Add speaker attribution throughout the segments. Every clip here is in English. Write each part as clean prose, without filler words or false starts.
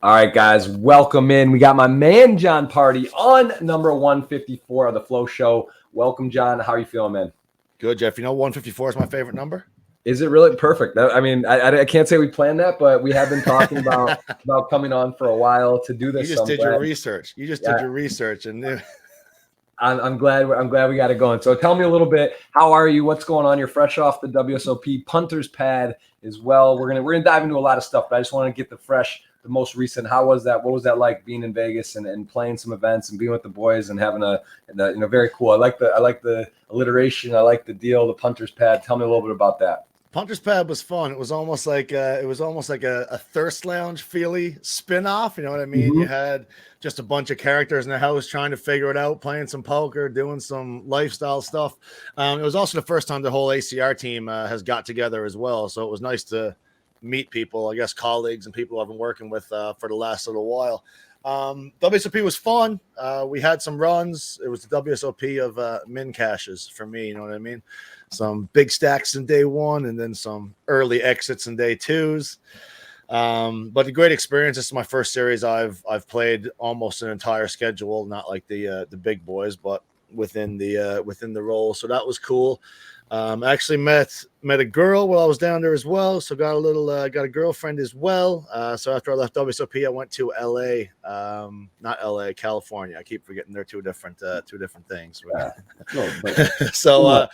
Speaker 1: All right, guys, welcome in. We got my man John Pardy on number 154 of the Flow Show. Welcome, John. How are you feeling, man?
Speaker 2: Good, Jeff. You know 154 is my favorite number.
Speaker 1: Is it really perfect? I mean, I can't say we planned that, but we have been talking about coming on for a while to do
Speaker 2: You
Speaker 1: this.
Speaker 2: just
Speaker 1: So
Speaker 2: did your research. You just did your research, and
Speaker 1: I'm glad we got it going. So tell me a little bit. How are you? What's going on? You're fresh off the WSOP punter's pad as well. We're gonna dive into a lot of stuff, but I just want to get the most recent. How was that? What was that like being in Vegas and playing some events and being with the boys and having very cool. I like the alliteration. I like the deal. The punter's pad. Tell me a little bit about that.
Speaker 2: Punter's Pad was fun. It was almost like a Thirst Lounge feely spin-off. You know what I mean?
Speaker 1: Mm-hmm.
Speaker 2: You had just a bunch of characters in the house trying to figure it out, playing some poker, doing some lifestyle stuff. It was also the first time the whole ACR team has got together as well. So it was nice to meet people, I guess colleagues and people I've been working with for the last little while. WSOP was fun. We had some runs. It was the WSOP of min caches for me. You know what I mean? Some big stacks in day one and then some early exits in day twos. But a great experience. This is my first series I've played almost an entire schedule, not like the big boys, but within the role. So that was cool. I actually met a girl while I was down there as well. So got a girlfriend as well. So after I left WSOP, I went to LA, not LA, California. I keep forgetting they're two different things. So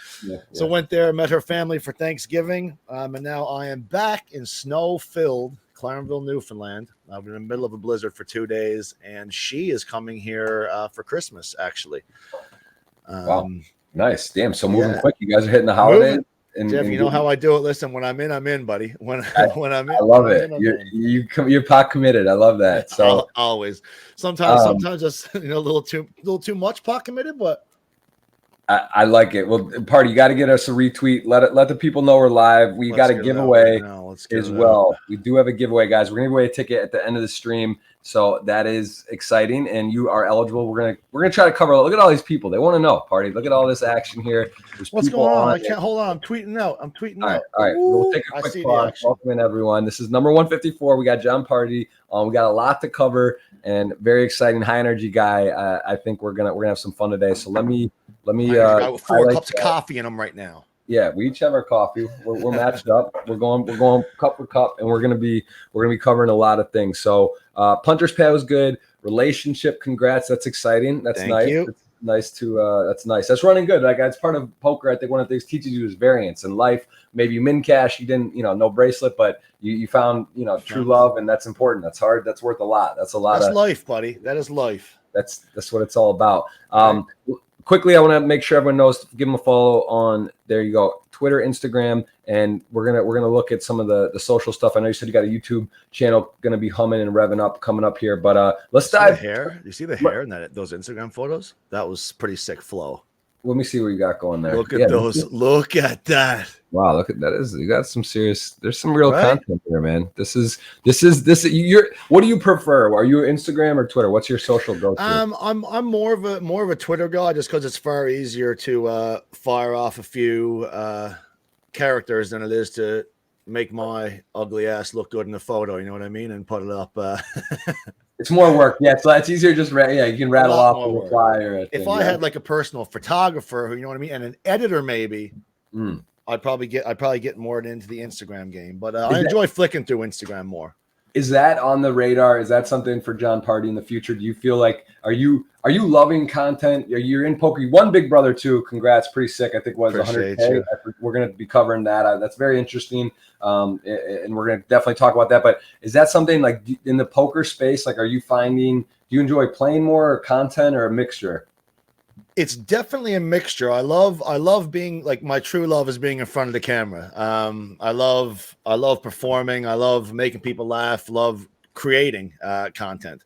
Speaker 2: went there, met her family for Thanksgiving. And now I am back in snow-filled Clarenville, Newfoundland. I've been in the middle of a blizzard for 2 days, and she is coming here for Christmas, actually.
Speaker 1: Wow. Nice. Damn. So moving quick. You guys are hitting the holidays.
Speaker 2: Jeff, you know how I do it. Listen, when I'm in, buddy. When I'm in,
Speaker 1: I love it. You're pot committed. I love that. So
Speaker 2: always. Sometimes just a little too much pot committed, but
Speaker 1: I like it. Well, Pardy, you got to get us a retweet. Let the people know we're live. We got a giveaway as well. We do have a giveaway, guys. We're gonna give away a ticket at the end of the stream. So that is exciting, and you are eligible. We're gonna try to cover. Look at all these people. They want to know, Pardy. Look at all this action here.
Speaker 2: What's going on? I can't hold on. I'm tweeting out.
Speaker 1: All right. We'll take a quick pause. Welcome in, everyone. This is number 154. We got John Pardy. We got a lot to cover, and very exciting, high energy guy. I think we're gonna have some fun today. So let me.
Speaker 2: Got 4 cups of coffee in them right now.
Speaker 1: Yeah, we each have our coffee. We're matched up. We're going cup for cup, and we're gonna be covering a lot of things. So punter's pad was good. Relationship, congrats. That's exciting. That's nice. It's nice to that's nice. That's running good. Like that's part of poker. I think one of the things teaches you is variance in life. Maybe you min cash, you didn't, no bracelet, but you found, true love, and that's important. That's hard. That's worth a lot. That's a lot.
Speaker 2: That's life, buddy. That is life.
Speaker 1: That's what it's all about. Quickly, I want to make sure everyone knows. Give them a follow on. There you go, Twitter, Instagram, and we're gonna look at some of the social stuff. I know you said you got a YouTube channel going to be humming and revving up coming up here, but let's dive.
Speaker 2: Hair. You see the hair in those Instagram photos? That was pretty sick flow.
Speaker 1: Let me see what you got going there.
Speaker 2: Look at those. Look at that.
Speaker 1: Wow, look at that. You got some serious. There's some real content there, man. This is. What do you prefer? Are you Instagram or Twitter? What's your social go-to?
Speaker 2: I'm more of a Twitter guy, just because it's far easier to fire off a few characters than it is to make my ugly ass look good in the photo. You know what I mean? And put it up.
Speaker 1: It's more work. Yeah, so it's easier just you can rattle off a reply or a thing.
Speaker 2: If I had like a personal photographer, you know what I mean, and an editor maybe, I'd probably get more into the Instagram game. But I enjoy flicking through Instagram more.
Speaker 1: Is that on the radar? Is that something for John Pardy in the future? Do you feel like are you loving content? You're in poker. You won Big Brother 2. Congrats, pretty sick. I think it was 100K. We're going to be covering that. That's very interesting, and we're going to definitely talk about that. But is that something like in the poker space? Like, are you finding? Do you enjoy playing more content or a mixture?
Speaker 2: It's definitely a mixture. I love being like, my true love is being in front of the camera. I love performing. I love making people laugh. Love creating content.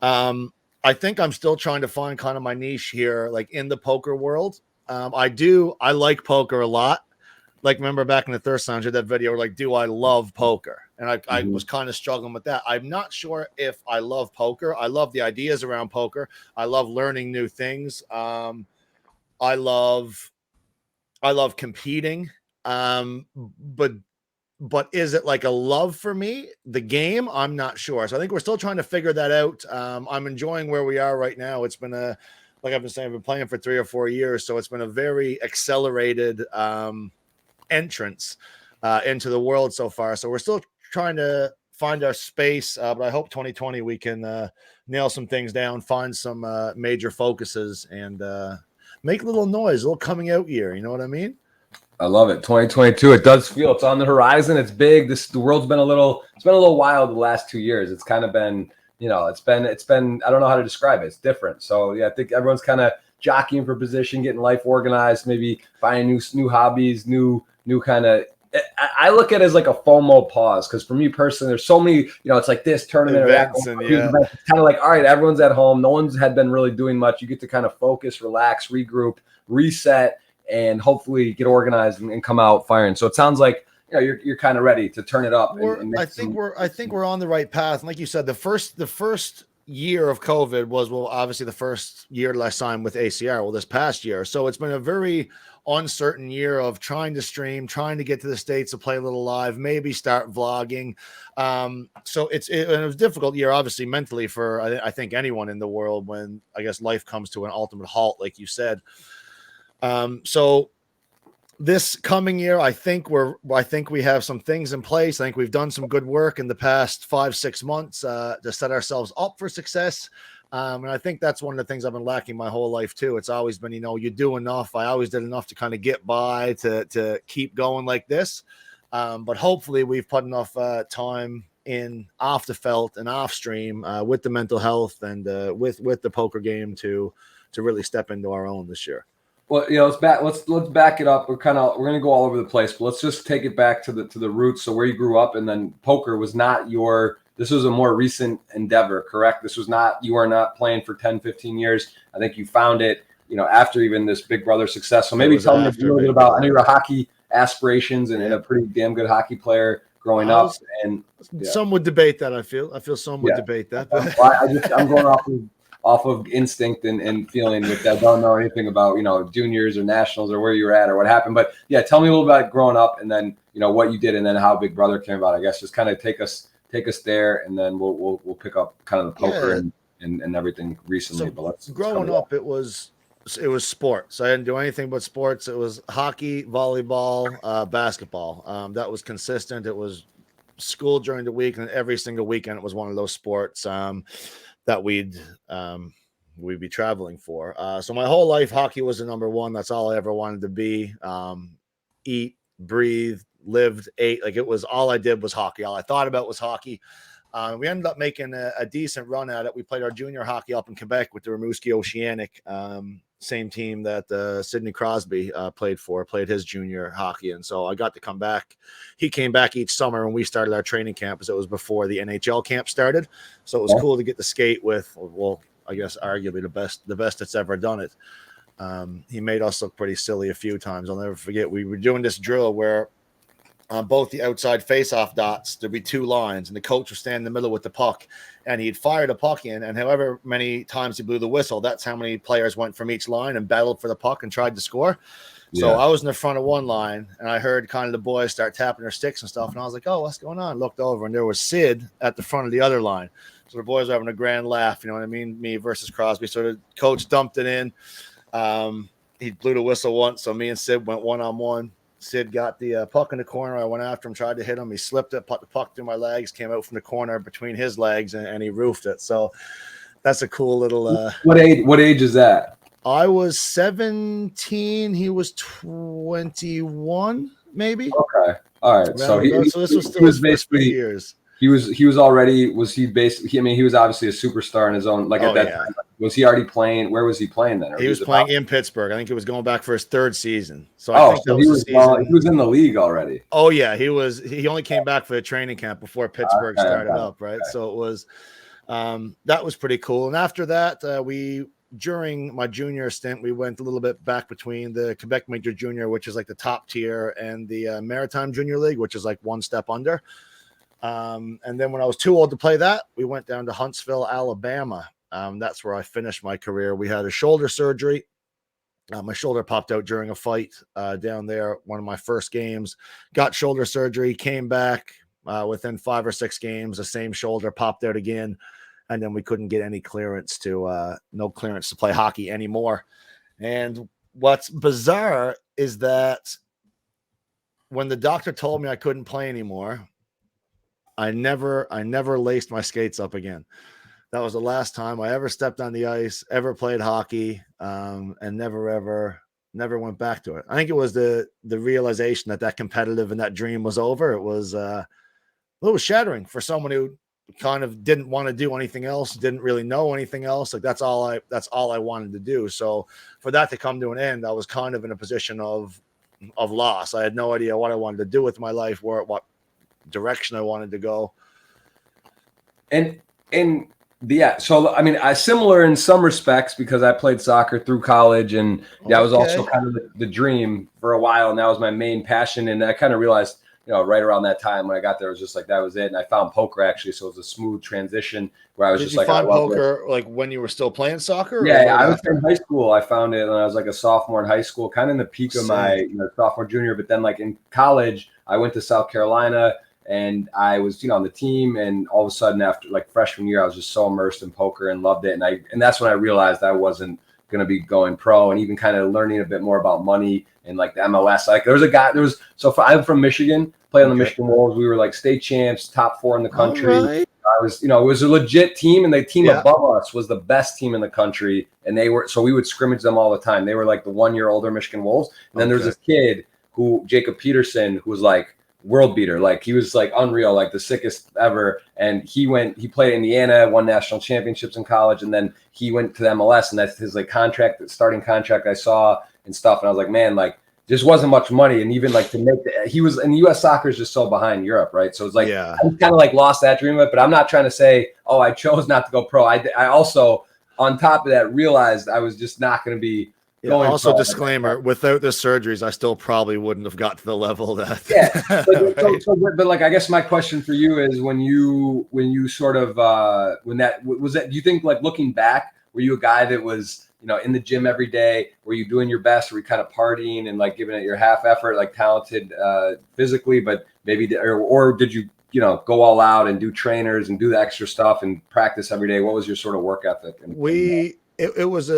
Speaker 2: I think I'm still trying to find kind of my niche here, like in the poker world. I like poker a lot. Like, remember back in the Thirst Lounge, that video, like, do I love poker? And I was kind of struggling with that. I'm not sure if I love poker. I love the ideas around poker. I love learning new things. I love competing. But but is it like a love for me? The game, I'm not sure. So I think we're still trying to figure that out. I'm enjoying where we are right now. It's been like I've been saying, I've been playing for 3 or 4 years, so it's been a very accelerated entrance into the world so far. So we're still trying to find our space, but I hope 2020 we can nail some things down, find some major focuses, and make a little noise, a little coming out year. You know what I mean?
Speaker 1: I love it. 2022. It does feel it's on the horizon. It's big. The world's been it's been a little wild the last 2 years. It's kind of been, it's been, I don't know how to describe it. It's different. So yeah, I think everyone's kind of jockeying for position, getting life organized, maybe finding new hobbies, new kind of, I look at it as like a FOMO pause. Cause for me personally, there's so many, it's like this tournament
Speaker 2: events
Speaker 1: or that. It's kind of like, all right, everyone's at home. No one's had been really doing much. You get to kind of focus, relax, regroup, reset, and hopefully get organized and come out firing. So it sounds like you're kind of ready to turn it up.
Speaker 2: I think we're on the right path. And like you said, the first year of COVID was, well, obviously the first year that I signed with ACR. Well, this past year, so it's been a very uncertain year of trying to stream, trying to get to the States to play a little live, maybe start vlogging. So it was a difficult year, obviously mentally for I think anyone in the world when I guess life comes to an ultimate halt, like you said. So this coming year, I think we have some things in place. I think we've done some good work in the past 5-6 months to set ourselves up for success. And I think that's one of the things I've been lacking my whole life too. It's always been, you do enough. I always did enough to kind of get by to keep going like this. But hopefully we've put enough time in off the felt and off stream with the mental health and with the poker game to really step into our own this year.
Speaker 1: Well, let's back it up. We're gonna go all over the place, but let's just take it back to the roots. So where you grew up, and then poker was not this was a more recent endeavor, correct? You are not playing for 10, 15 years. I think you found it, after even this Big Brother success. So maybe tell me a little bit about, I know your hockey aspirations and a pretty damn good hockey player growing up. And
Speaker 2: some would debate that. I feel some would debate that. But
Speaker 1: I'm going off of instinct and feeling with that. I don't know anything about, juniors or nationals or where you're at or what happened. But yeah, tell me a little about growing up and then, what you did and then how Big Brother came about. I guess just kind of take us there and then we'll pick up kind of the poker and everything recently.
Speaker 2: So
Speaker 1: but let's
Speaker 2: growing up, it was sports. I didn't do anything but sports. It was hockey, volleyball, basketball. That was consistent. It was school during the week, and every single weekend it was one of those sports that we'd be traveling for. So my whole life, hockey was the number one. That's all I ever wanted to be. Eat, breathe, lived, ate. Like it was all I did was hockey. All I thought about was hockey. We ended up making a decent run at it. We played our junior hockey up in Quebec with the Rimouski Oceanic, same team that Sidney Crosby played his junior hockey. And so I got to come back. He came back each summer when we started our training camp, as it was before the NHL camp started. So it was cool to get to skate with, well, I guess arguably the best that's ever done it. He made us look pretty silly a few times. I'll never forget. We were doing this drill where on both the outside face-off dots, there'd be 2 lines, and the coach would stand in the middle with the puck, and he'd fire the puck in, and however many times he blew the whistle, that's how many players went from each line and battled for the puck and tried to score. So I was in the front of one line, and I heard kind of the boys start tapping their sticks and stuff, and I was like, oh, what's going on? Looked over, and there was Sid at the front of the other line. So the boys were having a grand laugh, you know what I mean? Me versus Crosby. So the coach dumped it in. He blew the whistle once, so me and Sid went one-on-one. Sid got the puck in the corner. I went after him, tried to hit him. He slipped it, put the puck through my legs, came out from the corner between his legs, and he roofed it. So that's a cool little.
Speaker 1: What age is that?
Speaker 2: I was 17. He was 21, maybe.
Speaker 1: Okay, all right. So
Speaker 2: this was still his basically years.
Speaker 1: He was basically, I mean, he was obviously a superstar in his own, like at that time. Was he already playing? Where was he playing then?
Speaker 2: He was playing in Pittsburgh. I think he was going back for his 3rd season. So
Speaker 1: he was in the league already.
Speaker 2: Oh yeah. He only came back for the training camp before Pittsburgh started up. Right. Okay. So it was, that was pretty cool. And after that, during my junior stint, we went a little bit back between the Quebec Major Junior, which is like the top tier, and the Maritime Junior League, which is like one step under. And then when I was too old to play that, we went down to Huntsville, Alabama. That's where I finished my career. We had a shoulder surgery. My shoulder popped out during a fight down there. One of my first games, got shoulder surgery, came back within 5 or 6 games. The same shoulder popped out again, and then we couldn't get any clearance no clearance to play hockey anymore. And what's bizarre is that when the doctor told me I couldn't play anymore, I never laced my skates up again. That was the last time I ever stepped on the ice, ever played hockey, and never went back to it. I think it was the realization that competitive and that dream was over. It was shattering for someone who kind of didn't want to do anything else, didn't really know anything else. Like that's all I wanted to do. So for that to come to an end, I was kind of in a position of loss. I had no idea what I wanted to do with my life, what direction I wanted to go.
Speaker 1: And yeah, so I mean, similar in some respects because I played soccer through college, and that was also kind of the dream for a while, and that was my main passion. And I kind of realized, right around that time when I got there, it was just like that was it. And I found poker actually, so it was a smooth transition where I was
Speaker 2: Did
Speaker 1: just
Speaker 2: you
Speaker 1: like,
Speaker 2: find poker like when you were still playing soccer?
Speaker 1: Yeah, I was in high school. I found it when I was like a sophomore in high school, kind of in the peak of my sophomore, junior. But then like in college, I went to South Carolina. And I was, on the team, and all of a sudden after like freshman year, I was just so immersed in poker and loved it. And that's when I realized I wasn't going to be going pro, and even kind of learning a bit more about money and like the MLS. Like I'm from Michigan, played on the Michigan Wolves. We were like state champs, top 4 in the country. Right. I was, it was a legit team, and the team above us was the best team in the country. And so we would scrimmage them all the time. They were like the 1 year older Michigan Wolves. And then there's this kid Jacob Peterson, who was like world beater, like he was like unreal, like the sickest ever. And he played Indiana, won national championships in college, and then he went to the MLS, and that's his like starting contract I saw and stuff. And I was like, man, like just wasn't much money. And even like to make he was, and US soccer is just so behind Europe, right? So it's like I kind of like lost that dream of it. But I'm not trying to say, oh, I chose not to go pro. I also on top of that realized I was just not going to be.
Speaker 2: Also, disclaimer: without the surgeries, I still probably wouldn't have got to the level that.
Speaker 1: But like, I guess my question for you is, when you sort of do you think, like looking back, were you a guy that was in the gym every day? Were you doing your best? Were you kind of partying and like giving it your half effort, like talented physically, but maybe or did you go all out and do trainers and do the extra stuff and practice every day? What was your sort of work ethic?
Speaker 2: It was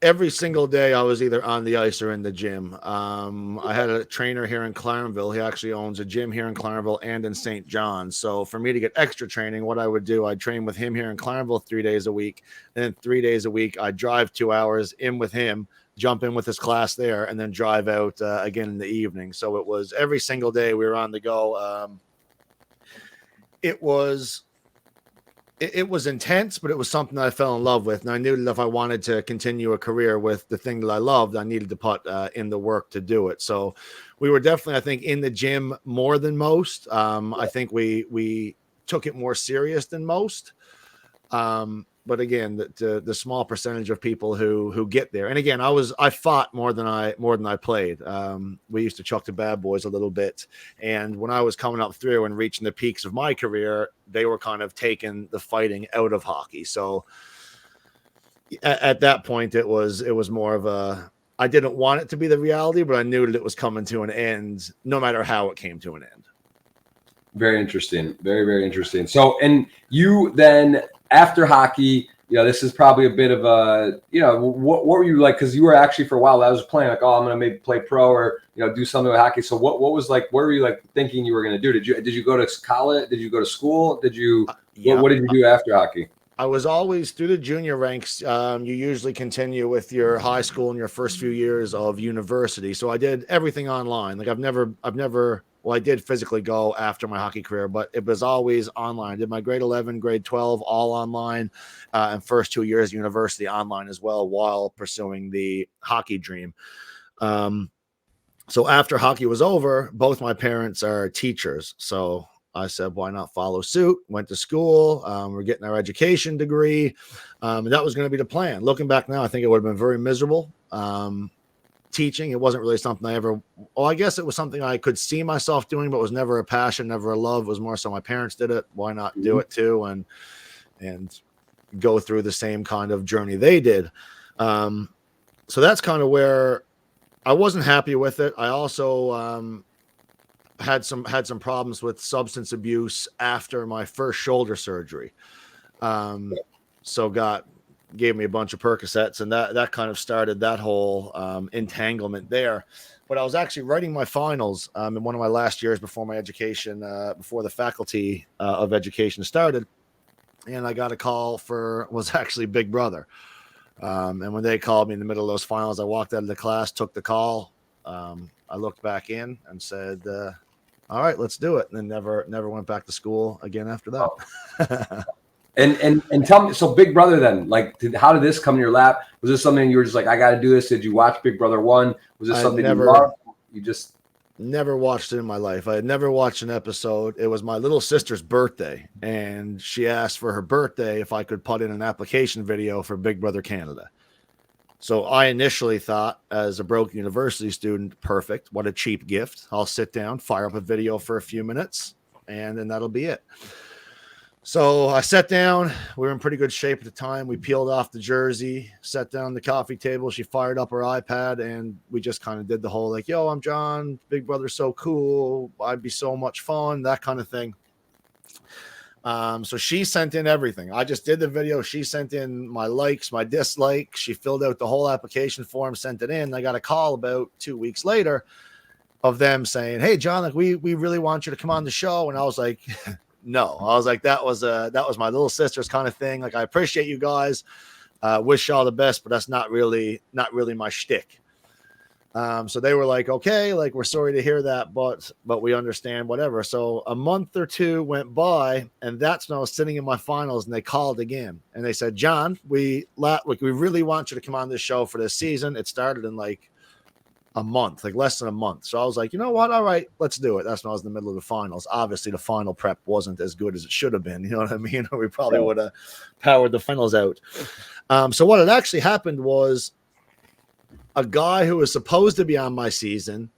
Speaker 2: every single day I was either on the ice or in the gym. I had a trainer here in Clarenville. He actually owns a gym here in Clarenville and in St. John. So for me to get extra training, what I would do, I'd train with him here in Clarenville 3 days a week. And then 3 days a week, I'd drive 2 hours in with him, jump in with his class there, and then drive out again in the evening. So it was every single day we were on the go. It was intense, but it was something that I fell in love with. And I knew that if I wanted to continue a career with the thing that I loved, I needed to put in the work to do it. So we were definitely, I think, in the gym more than most. I think we took it more serious than most. But again, the small percentage of people who get there. And again, I fought more than I played. We used to chuck the bad boys a little bit. And when I was coming up through and reaching the peaks of my career, they were kind of taking the fighting out of hockey. So at that point, it was more of I didn't want it to be the reality, but I knew that it was coming to an end, no matter how it came to an end.
Speaker 1: Very interesting. Very, very interesting. So, and you then, after hockey, this is probably a bit of a, what were you like? Because you were actually for a while, I was playing like, oh, I'm going to maybe play pro or, do something with hockey. So what was like, what were you like thinking you were going to do? Did you go to college? Did you go to school? What did you do after hockey?
Speaker 2: I was always through the junior ranks. You usually continue with your high school and your first few years of university. So I did everything online. Like I've never, well, I did physically go after my hockey career, but it was always online. I did my grade 11, grade 12, all online, and first 2 years of university online as well, while pursuing the hockey dream. So after hockey was over, both my parents are teachers. So I said, why not follow suit? Went to school. We're getting our education degree. And that was going to be the plan. Looking back now, I think it would have been very miserable. Teaching, it wasn't really something I guess it was something I could see myself doing, but was never a passion, never a love. It was more so my parents did it. Why not do it too? And go through the same kind of journey they did. so that's kind of where I wasn't happy with it. I also had some problems with substance abuse after my first shoulder surgery. So gave me a bunch of Percocets, and that kind of started that whole entanglement there. But I was actually writing my finals in one of my last years before my education, before the faculty of education started, and I got a call was actually Big Brother. And when they called me in the middle of those finals, I walked out of the class, took the call. I looked back in and said, all right, let's do it. And then never went back to school again after that.
Speaker 1: Oh. And tell me, so Big Brother then, like, how did this come in your lap? Was this something you were just like, I got to do this? Did you watch Big Brother 1? Was this something you loved? You just
Speaker 2: never watched it in my life. I had never watched an episode. It was my little sister's birthday, and she asked for her birthday if I could put in an application video for Big Brother Canada. So I initially thought, as a broke university student, perfect. What a cheap gift. I'll sit down, fire up a video for a few minutes, and then that'll be it. So I sat down. We were in pretty good shape at the time. We peeled off the jersey, sat down at the coffee table. She fired up her iPad, and we just kind of did the whole like, yo, I'm John. Big Brother's so cool. I'd be so much fun, that kind of thing. So she sent in everything. I just did the video. She sent in my likes, my dislikes. She filled out the whole application form, sent it in. I got a call about 2 weeks later of them saying, hey, John, like we really want you to come on the show. And I was like, no. I was like, that was my little sister's kind of thing. Like, I appreciate you guys. Wish y'all the best, but that's not really my shtick. So they were like, okay, like, we're sorry to hear that, but we understand, whatever. So a month or two went by, and that's when I was sitting in my finals, and they called again, and they said, John, we really want you to come on this show for this season. It started in like a month, like less than a month. So I was like, you know what? All right, let's do it. That's when I was in the middle of the finals. Obviously the final prep wasn't as good as it should have been. You know what I mean? We probably would have powered the finals out. So what had actually happened was, a guy who was supposed to be on my season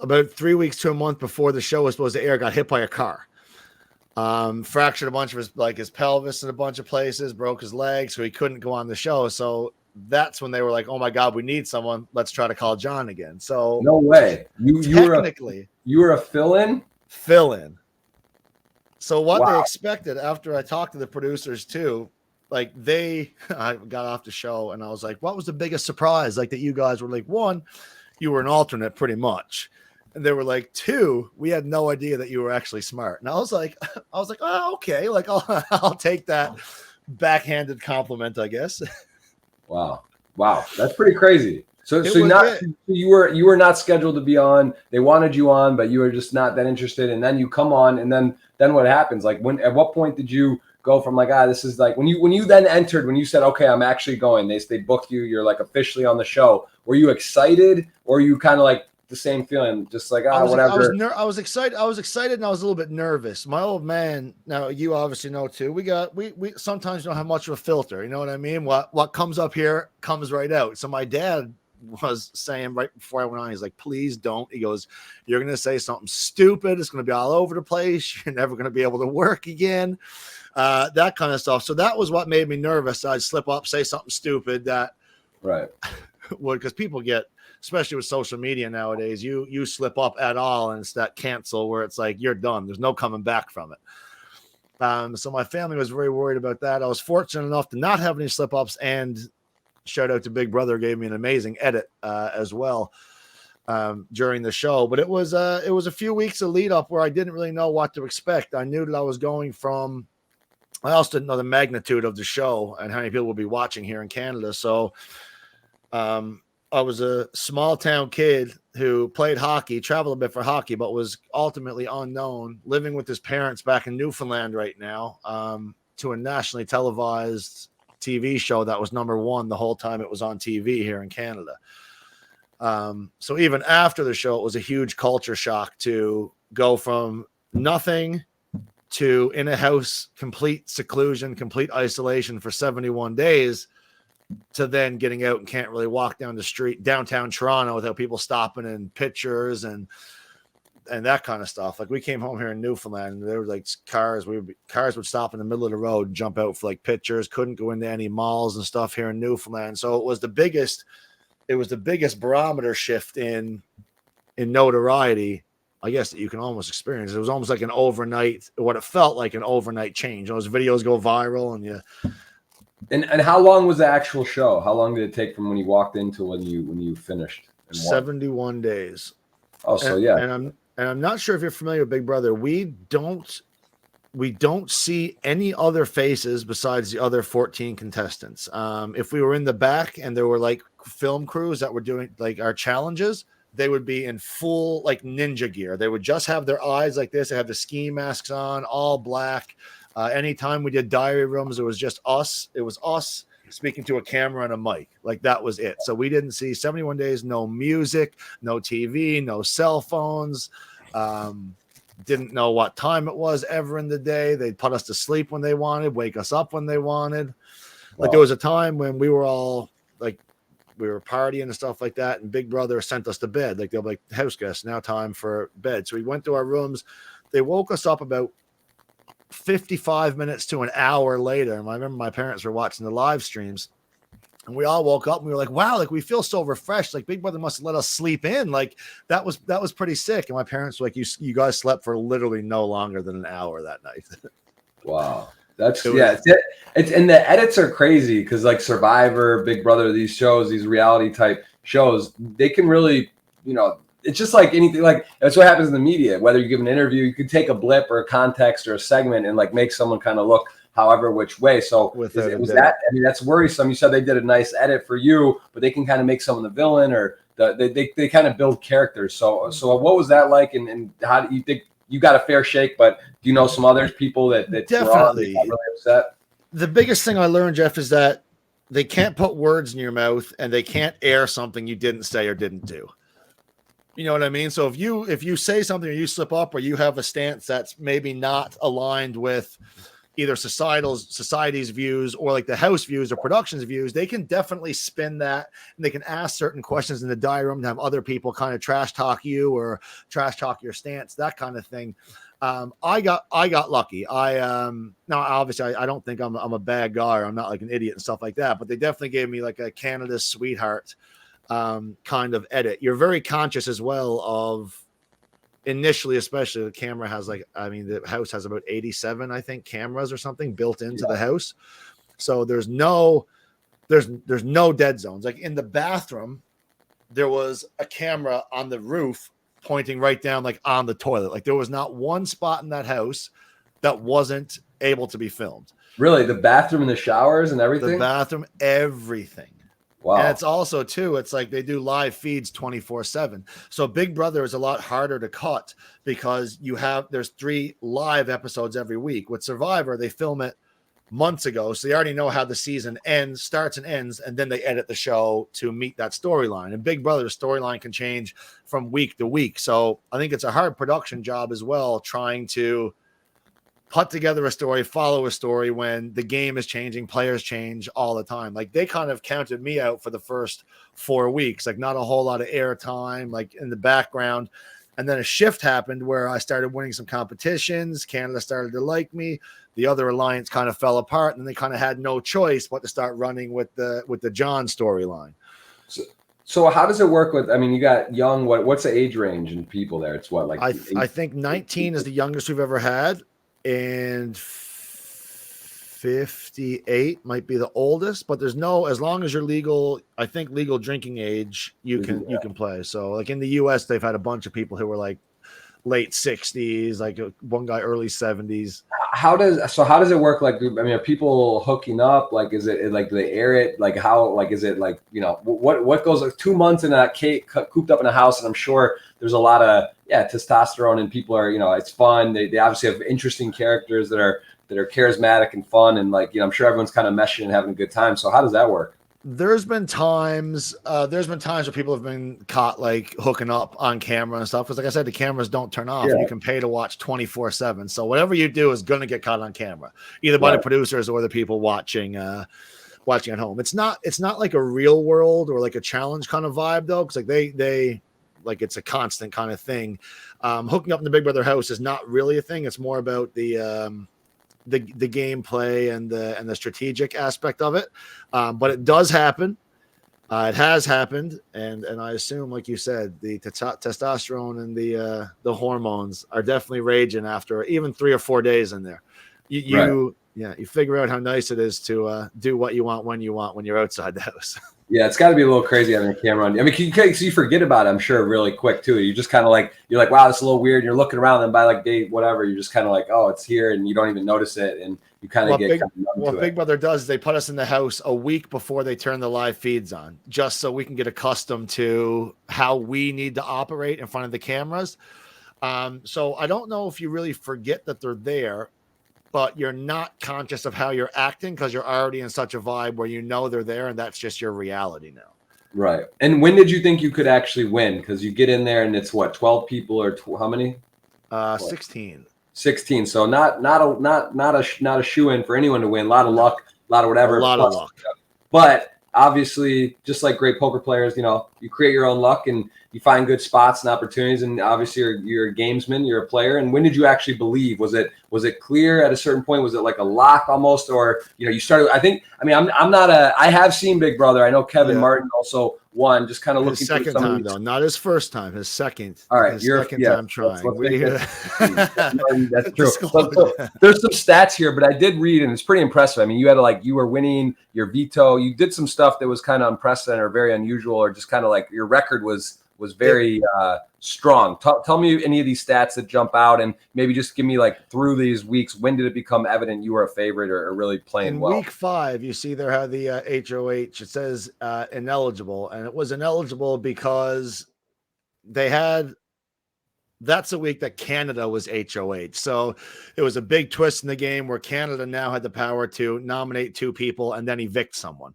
Speaker 2: about 3 weeks to a month before the show was supposed to air got hit by a car. Fractured a bunch of his pelvis in a bunch of places, broke his leg, so he couldn't go on the show. So that's when they were like, oh my God, we need someone. Let's try to call John again. So
Speaker 1: no way. You were a fill-in?
Speaker 2: Fill-in. So what they expected after I talked to the producers too, like I got off the show and I was like, what was the biggest surprise? Like, that you guys were like, one, you were an alternate pretty much. And they were like, two, we had no idea that you were actually smart. And I was like, oh, okay. Like, I'll take that backhanded compliment, I guess.
Speaker 1: Wow. That's pretty crazy. So you were not scheduled to be on. They wanted you on, but you were just not that interested. And then you come on, and then what happens? Like, at what point did you go from like, this is like, when you then entered, when you said, okay, I'm actually going, they booked you, you're like officially on the show. Were you excited, or were you kind of like the same feeling, just like, whatever?
Speaker 2: I was excited and I was a little bit nervous. My old man, now you obviously know too, we sometimes don't have much of a filter, you know what I mean? What comes up here comes right out. So my dad was saying right before I went on, he's like, please don't. He goes, you're going to say something stupid. It's going to be all over the place. You're never going to be able to work again. That kind of stuff. So that was what made me nervous. I'd slip up, say something stupid that would, because people get, especially with social media nowadays, you slip up at all and it's that cancel where it's like, you're done. There's no coming back from it. So my family was very worried about that. I was fortunate enough to not have any slip ups, and shout out to Big Brother, gave me an amazing edit as well during the show. But it was a few weeks of lead up where I didn't really know what to expect. I knew that I was going from, I also didn't know the magnitude of the show and how many people would be watching here in Canada. So I was a small town kid who played hockey, traveled a bit for hockey, but was ultimately unknown, living with his parents back in Newfoundland right now, to a nationally televised TV show that was #1 the whole time it was on TV here in Canada. So even after the show, it was a huge culture shock to go from nothing to in a house, complete seclusion, complete isolation for 71 days, to then getting out and can't really walk down the street, downtown Toronto, without people stopping and pictures. And that kind of stuff. Like we came home here in Newfoundland, and there were like cars would stop in the middle of the road and jump out for like pictures. Couldn't go into any malls and stuff here in Newfoundland. So it was the biggest barometer shift in notoriety, I guess, that you can almost experience. It was almost like what it felt like an overnight change. Those videos go viral, and
Speaker 1: And how long was the actual show? How long did it take from when you walked into when you finished?
Speaker 2: 71 days.
Speaker 1: Oh, so yeah.
Speaker 2: And I'm not sure if you're familiar with Big Brother. We don't see any other faces besides the other 14 contestants. If we were in the back and there were like film crews that were doing like our challenges, they would be in full like ninja gear. They would just have their eyes like this. They have the ski masks on, all black. Anytime we did diary rooms, it was just us. It was us speaking to a camera and a mic. Like that was it. So we didn't see 71 days, no music, no TV, no cell phones. Didn't know what time it was ever in the day. They'd put us to sleep when they wanted, wake us up when they wanted. Like there was a time when we were all like, we were partying and stuff like that, and Big Brother sent us to bed. Like they'll be like, house guests, now time for bed. So we went to our rooms. They woke us up about 55 minutes to an hour later. And I remember my parents were watching the live streams, and we all woke up and we were like, wow, like we feel so refreshed. Like Big Brother must have let us sleep in. Like that was pretty sick. And my parents were like, you guys slept for literally no longer than an hour that night.
Speaker 1: Wow. It's and the edits are crazy because like Survivor, Big Brother, these shows, these reality type shows, they can really, it's just like anything. Like that's what happens in the media. Whether you give an interview, you could take a blip or a context or a segment and like make someone kind of look however which way. So that's worrisome. You said they did a nice edit for you, but they can kind of make someone the villain or they kind of build characters. So what was that like? And how do you think you got a fair shake? But do you know some other people that
Speaker 2: definitely
Speaker 1: got really upset?
Speaker 2: The biggest thing I learned, Jeff, is that they can't put words in your mouth and they can't air something you didn't say or didn't do. You know what I mean? So if you say something or you slip up or you have a stance that's maybe not aligned with either society's views or like the house views or production's views, they can definitely spin that, and they can ask certain questions in the diary room and have other people kind of trash talk you or trash talk your stance, that kind of thing. I got lucky. Now obviously I don't think I'm a bad guy or I'm not like an idiot and stuff like that, but they definitely gave me like a Canada's sweetheart kind of edit. You're very conscious as well of initially, especially the camera has like, I mean, the house has about 87, I think, cameras or something built into the house. So there's no dead zones. Like in the bathroom, there was a camera on the roof pointing right down, like on the toilet. Like there was not one spot in that house that wasn't able to be filmed.
Speaker 1: Really? The bathroom and the showers and everything?
Speaker 2: The bathroom, everything.
Speaker 1: Wow.
Speaker 2: And it's also too, it's like they do live feeds 24/7. So Big Brother is a lot harder to cut because there's 3 live episodes every week. With Survivor, they film it months ago, so they already know how the season starts and ends, and then they edit the show to meet that storyline. And Big Brother's storyline can change from week to week. So I think it's a hard production job as well, trying to put together a story, follow a story when the game is changing, players change all the time. Like they kind of counted me out for the first 4 weeks, like not a whole lot of airtime, like in the background. And then a shift happened where I started winning some competitions. Canada started to like me. The other alliance kind of fell apart, and they kind of had no choice but to start running with the John storyline.
Speaker 1: So how does it work with, I mean, you got young, what's the age range in people there? It's what, like
Speaker 2: I think 19 is the youngest we've ever had, and 58 might be the oldest, but there's no, as long as you're legal, I think legal drinking age, you can play. So like in the US, they've had a bunch of people who were like late 60s, like one guy early 70s.
Speaker 1: How does it work? Like, I mean, are people hooking up? Like, is it like, do they air it? Like how, like, is it like, what goes like 2 months in a cake cooped up in a house? And I'm sure there's a lot of, testosterone, and people are, it's fun. They obviously have interesting characters that are charismatic and fun. And like, I'm sure everyone's kind of meshing and having a good time. So how does that work?
Speaker 2: There's been times where people have been caught like hooking up on camera and stuff. Because like I said, the cameras don't turn off. You can pay to watch 24/7. So whatever you do is going to get caught on camera, either by the producers or the people watching at home. It's not like a real world or like a challenge kind of vibe though. Cause like they like it's a constant kind of thing. Hooking up in the Big Brother house is not really a thing. It's more about the gameplay and the strategic aspect of it. But it does happen. It has happened, and I assume, like you said, the testosterone and the hormones are definitely raging after even 3 or 4 days in there. You figure out how nice it is to do what you want when you're outside the house.
Speaker 1: Yeah, it's got to be a little crazy having a camera on you. I mean, you forget about it, I'm sure, really quick too. You just kind of like, you're like, wow, this is a little weird. You're looking around, and by like day whatever, you're just kind of like, oh, it's here, and you don't even notice it, and you kind of get.
Speaker 2: What Big Brother does is they put us in the house a week before they turn the live feeds on, just so we can get accustomed to how we need to operate in front of the cameras. So I don't know if you really forget that they're there, but you're not conscious of how you're acting because you're already in such a vibe where you know they're there, and that's just your reality now.
Speaker 1: Right. And when did you think you could actually win? Because you get in there and it's what, 12 people or how many?
Speaker 2: 16.
Speaker 1: 16. So not a shoe in for anyone to win. A lot of luck, a lot of whatever.
Speaker 2: A lot of luck.
Speaker 1: But obviously, just like great poker players, you create your own luck and you find good spots and opportunities. And obviously, you're a gamesman, you're a player. And when did you actually believe? Was it clear at a certain point? Was it like a lock almost, or you started? I have seen Big Brother. I know Kevin Martin also won. Just kind of looking.
Speaker 2: His second time though, not his first time. His second.
Speaker 1: All right,
Speaker 2: his second time trying.
Speaker 1: That's true. So there's some stats here, but I did read, and it's pretty impressive. I mean, you were winning your veto. You did some stuff that was kind of unprecedented or very unusual, or just kind of like your record was very strong. Tell me any of these stats that jump out, and maybe just give me like through these weeks, when did it become evident you were a favorite or really playing well?
Speaker 2: In week 5, you see there how the HOH, it says ineligible, and it was ineligible because that's a week that Canada was HOH. So it was a big twist in the game where Canada now had the power to nominate 2 people and then evict someone.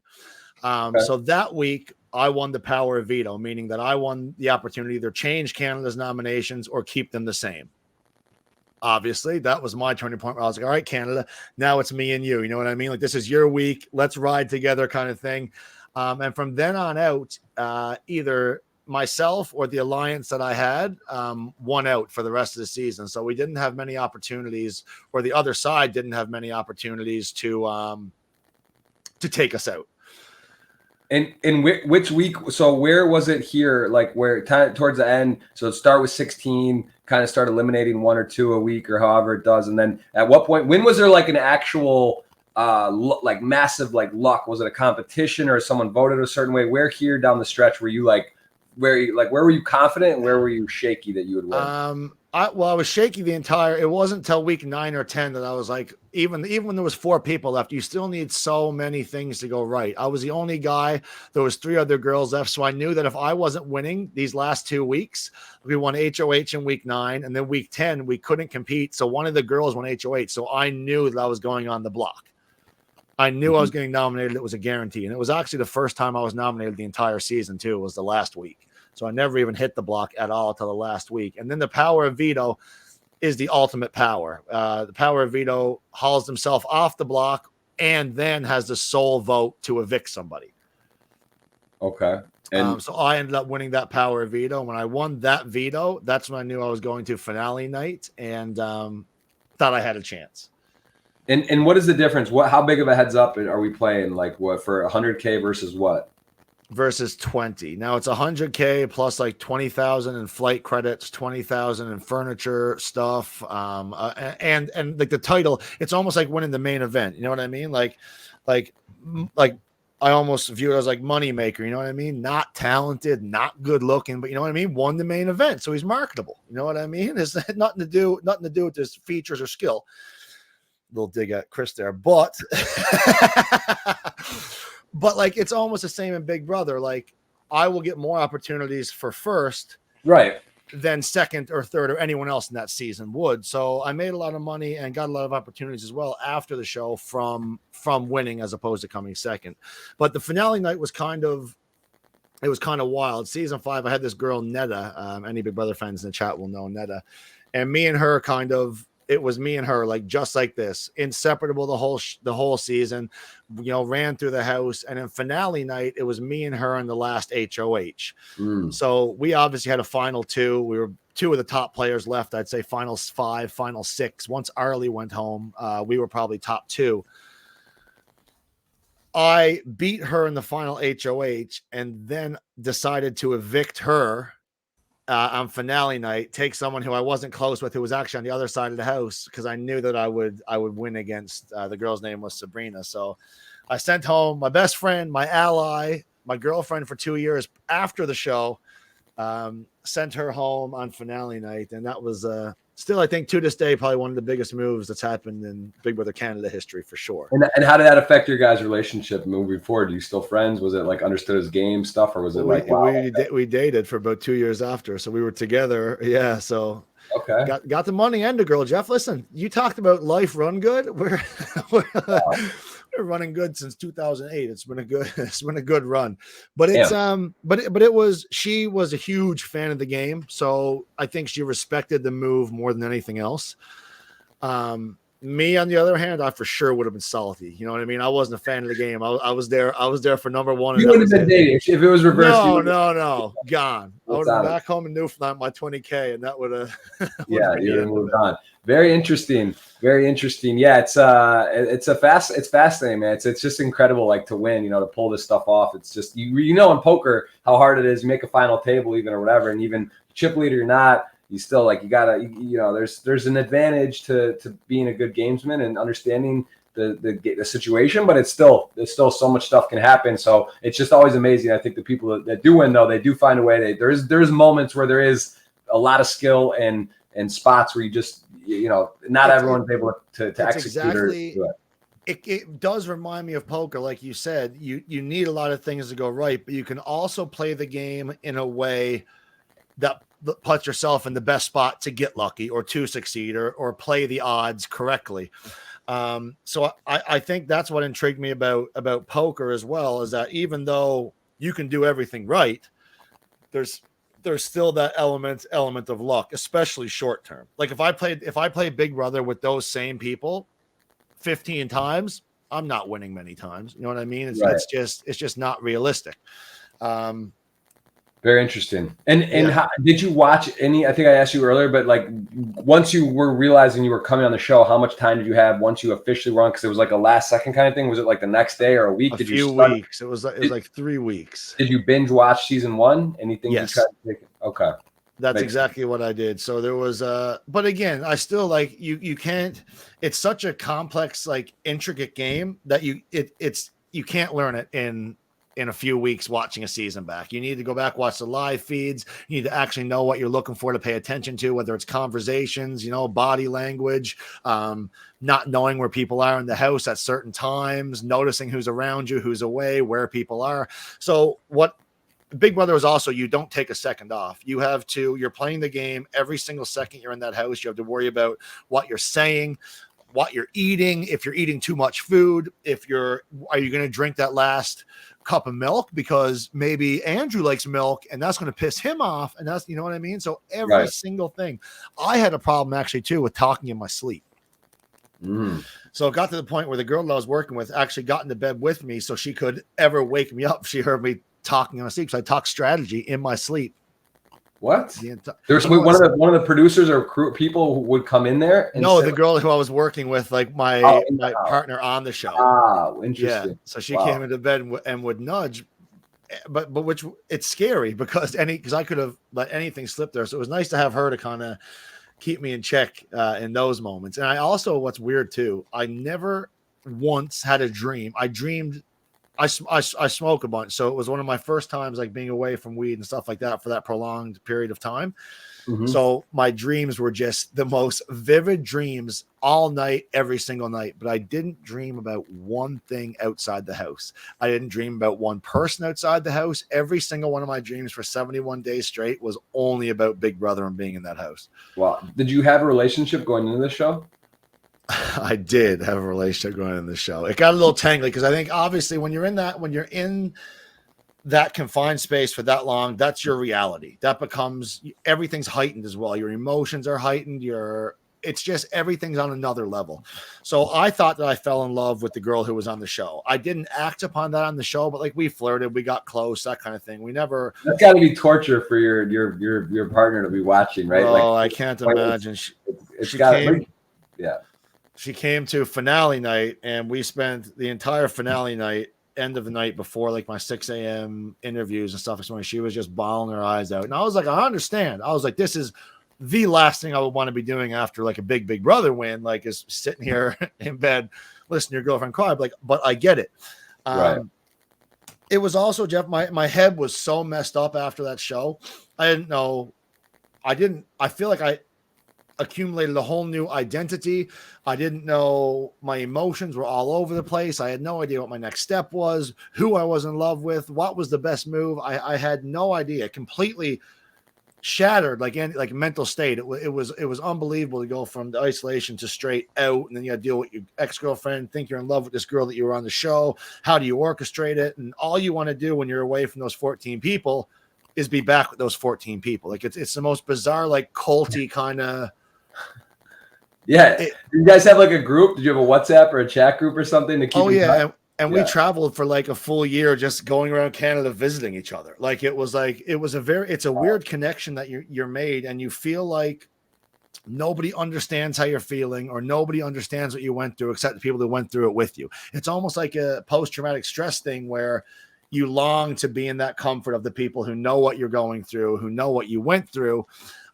Speaker 2: So that week, I won the power of veto, meaning that I won the opportunity to either change Canada's nominations or keep them the same. Obviously, that was my turning point where I was like, all right, Canada, now it's me and you. You know what I mean? Like, this is your week. Let's ride together kind of thing. And from then on out, either myself or the alliance that I had won out for the rest of the season. So we didn't have many opportunities, or the other side didn't have many opportunities to take us out.
Speaker 1: And which week? So where was it here? Like where towards the end? So start with 16, kind of start eliminating 1 or 2 a week or however it does. And then at what point, when was there like an actual like massive like luck? Was it a competition or someone voted a certain way? Where here down the stretch were you like, where were you confident and where were you shaky that you would win?
Speaker 2: I was shaky it wasn't until week 9 or 10 that I was like, even when there was 4 people left, you still need so many things to go right. I was the only guy. There was 3 other girls left. So I knew that if I wasn't winning these last 2 weeks, we won HOH in week 9, and then week 10, we couldn't compete. So one of the girls won HOH. So I knew that I was going on the block. I knew I was getting nominated. It was a guarantee. And it was actually the first time I was nominated the entire season too. It was the last week. So I never even hit the block at all till the last week. And then the power of veto is the ultimate power. The power of veto hauls himself off the block and then has the sole vote to evict somebody.
Speaker 1: Okay. And
Speaker 2: so I ended up winning that power of veto. When I won that veto, that's when I knew I was going to finale night and thought I had a chance.
Speaker 1: And what is the difference? How big of a heads up are we playing? Like what, for 100K versus what?
Speaker 2: Versus 20. Now it's 100K plus like 20,000 in flight credits, 20,000 in furniture stuff. And like the title, it's almost like winning the main event. You know what I mean? Like I almost view it as like money maker. You know what I mean? Not talented, not good looking, but you know what I mean? Won the main event. So he's marketable. You know what I mean? It's nothing to do with his features or skill. Little dig at Chris there, but but like it's almost the same in Big Brother. Like I will get more opportunities for first,
Speaker 1: right,
Speaker 2: than second or third or anyone else in that season would. So I made a lot of money and got a lot of opportunities as well after the show from winning as opposed to coming second. But the finale night was kind of wild. Season 5, I had this girl Netta. Any Big Brother fans in the chat will know Netta, and me and her kind of it was me and her, like just like this, inseparable the whole season. You know, ran through the house, and then finale night, it was me and her in the last HOH. So we obviously had a final 2. We were 2 of the top players left. I'd say final 5, final 6. Once Arlie went home, we were probably top 2. I beat her in the final HOH, and then decided to evict her on finale night, take someone who I wasn't close with, who was actually on the other side of the house, because I knew that I would win against the girl's name was Sabrina. So I sent home my best friend, my ally, my girlfriend for 2 years after the show, sent her home on finale night. And that was still, I think, to this day, probably one of the biggest moves that's happened in Big Brother Canada history for sure.
Speaker 1: And how did that affect your guys' relationship moving forward? Are you still friends? Was it like understood as game stuff, or was it
Speaker 2: we dated for about 2 years after, so we were together? Yeah, so
Speaker 1: okay,
Speaker 2: got the money and the girl. Jeff, listen, you talked about life run good. We're running good since 2008. It's been a good run, but it's she was a huge fan of the game, so I think she respected the move more than anything else. Me, on the other hand, I for sure would have been salty. You know what I mean? I wasn't a fan of the game. I was there for number 1.
Speaker 1: You wouldn't have been dating if it was reversed.
Speaker 2: No, gone. I would have been back home in Newfoundland, my 20K, and that would have.
Speaker 1: Yeah, you would have moved on. Very interesting. Very interesting. Yeah, it's fascinating, man. It's just incredible, like, to win, to pull this stuff off. It's just in poker how hard it is. You make a final table even or whatever, and even chip leader or not, you still you gotta there's an advantage to being a good gamesman and understanding the situation, but there's still so much stuff can happen. So it's just always amazing. I think the people that do win, though, they do find a way. There's moments where there is a lot of skill and spots where you just not everyone's able to execute
Speaker 2: exactly.
Speaker 1: or do it.
Speaker 2: It does remind me of poker, like you said. You need a lot of things to go right, but you can also play the game in a way that puts yourself in the best spot to get lucky or to succeed or play the odds correctly. So I think that's what intrigued me about poker as well, is that even though you can do everything right, there's still that element of luck, especially short term. Like if I played Big Brother with those same people 15 times, I'm not winning many times. You know what I mean? It's just not realistic.
Speaker 1: Very interesting. And how, did you watch any? I think I asked you earlier, but like once you were realizing you were coming on the show, how much time did you have once you officially won? Because it was like a last second kind of thing. Was it like the next day or a week?
Speaker 2: A few weeks. It was like 3 weeks.
Speaker 1: Did you binge watch season 1? Anything?
Speaker 2: Yes.
Speaker 1: You tried to take? Okay.
Speaker 2: That's exactly what I did. So there was but again, I still like you can't. It's such a complex, like intricate game that you can't learn it in a few weeks watching a season back. You need to go back, watch the live feeds. You need to actually know what you're looking for to pay attention to, whether it's conversations, body language, not knowing where people are in the house at certain times, noticing who's around you, who's away, where people are. So what Big Brother is also, you don't take a second off. You're playing the game every single second you're in that house. You have to worry about what you're saying, what you're eating, if you're eating too much food, are you going to drink that last cup of milk because maybe Andrew likes milk and that's going to piss him off, and that's, you know what I mean? So every single thing. I had a problem actually too with talking in my sleep. So it got to the point where the girl that I was working with actually got into bed with me so she could ever wake me up if she heard me talking in my sleep. So I talk strategy in my sleep.
Speaker 1: What? There's one of the producers or people who would come in there. And
Speaker 2: the girl who I was working with, like my partner on the show.
Speaker 1: Ah, interesting.
Speaker 2: Yeah. So she came into bed and would nudge, but which it's scary because I could have let anything slip there. So it was nice to have her to kind of keep me in check in those moments. And I also, what's weird too, I never once had a dream. I dreamed. I smoke a bunch, so it was one of my first times like being away from weed and stuff like that for that prolonged period of time. So my dreams were just the most vivid dreams all night, every single night. But I didn't dream about one thing outside the house. I didn't dream about one person outside the house. Every single one of my dreams for 71 days straight was only about Big Brother and being in that house. Wow.
Speaker 1: Did you have a relationship going into the show?
Speaker 2: I did have a relationship going in the show. It got a little tangly because I think obviously when you're in that confined space for that long, that's your reality. That becomes, everything's heightened as well. Your emotions are heightened. it's just everything's on another level. So I thought that I fell in love with the girl who was on the show. I didn't act upon that on the show, but like we flirted, we got close, that kind of thing. We never.
Speaker 1: That's got to be torture for your partner to be watching, right?
Speaker 2: Oh,
Speaker 1: like,
Speaker 2: I can't imagine.
Speaker 1: It's got
Speaker 2: came,
Speaker 1: yeah.
Speaker 2: She came to finale night, and we spent the entire finale night, end of the night before like my 6 a.m. interviews and stuff. She was just bawling her eyes out. And I was like, I understand. I was like, this is the last thing I would want to be doing after like a big brother win, like is sitting here in bed, listening to your girlfriend cry. But I get it.
Speaker 1: Right.
Speaker 2: It was also, Jeff, my head was so messed up after that show. I didn't know. I feel like I accumulated a whole new identity. I didn't know, my emotions were all over the place. I had no idea what my next step was, who I was in love with, what was the best move. I had no idea. Completely shattered, like mental state. It was unbelievable to go from the isolation to straight out, and then you got to deal with your ex-girlfriend, think you're in love with this girl that you were on the show. How do you orchestrate it? And all you want to do when you're away from those 14 people is be back with those 14 people. Like it's the most bizarre, like culty kind of.
Speaker 1: Yeah. Did you guys have like a group? Did you have a WhatsApp or a chat group or something to keep?
Speaker 2: Oh yeah. And we traveled for like a full year, just going around Canada, visiting each other. It's a weird connection that you're made, and you feel like nobody understands how you're feeling, or nobody understands what you went through except the people that went through it with you. It's almost like a post-traumatic stress thing where you long to be in that comfort of the people who know what you're going through, who know what you went through,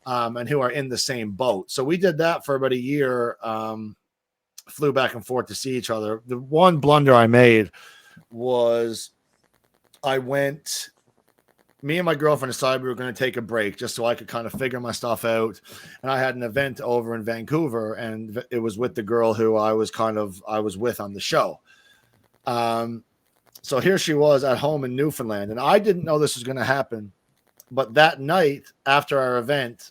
Speaker 2: and who are in the same boat. So we did that for about a year. Flew back and forth to see each other. The one blunder I made was me and my girlfriend decided we were going to take a break just so I could kind of figure my stuff out. And I had an event over in Vancouver, and it was with the girl who I was with on the show. So here she was at home in Newfoundland, and I didn't know this was going to happen. But that night after our event,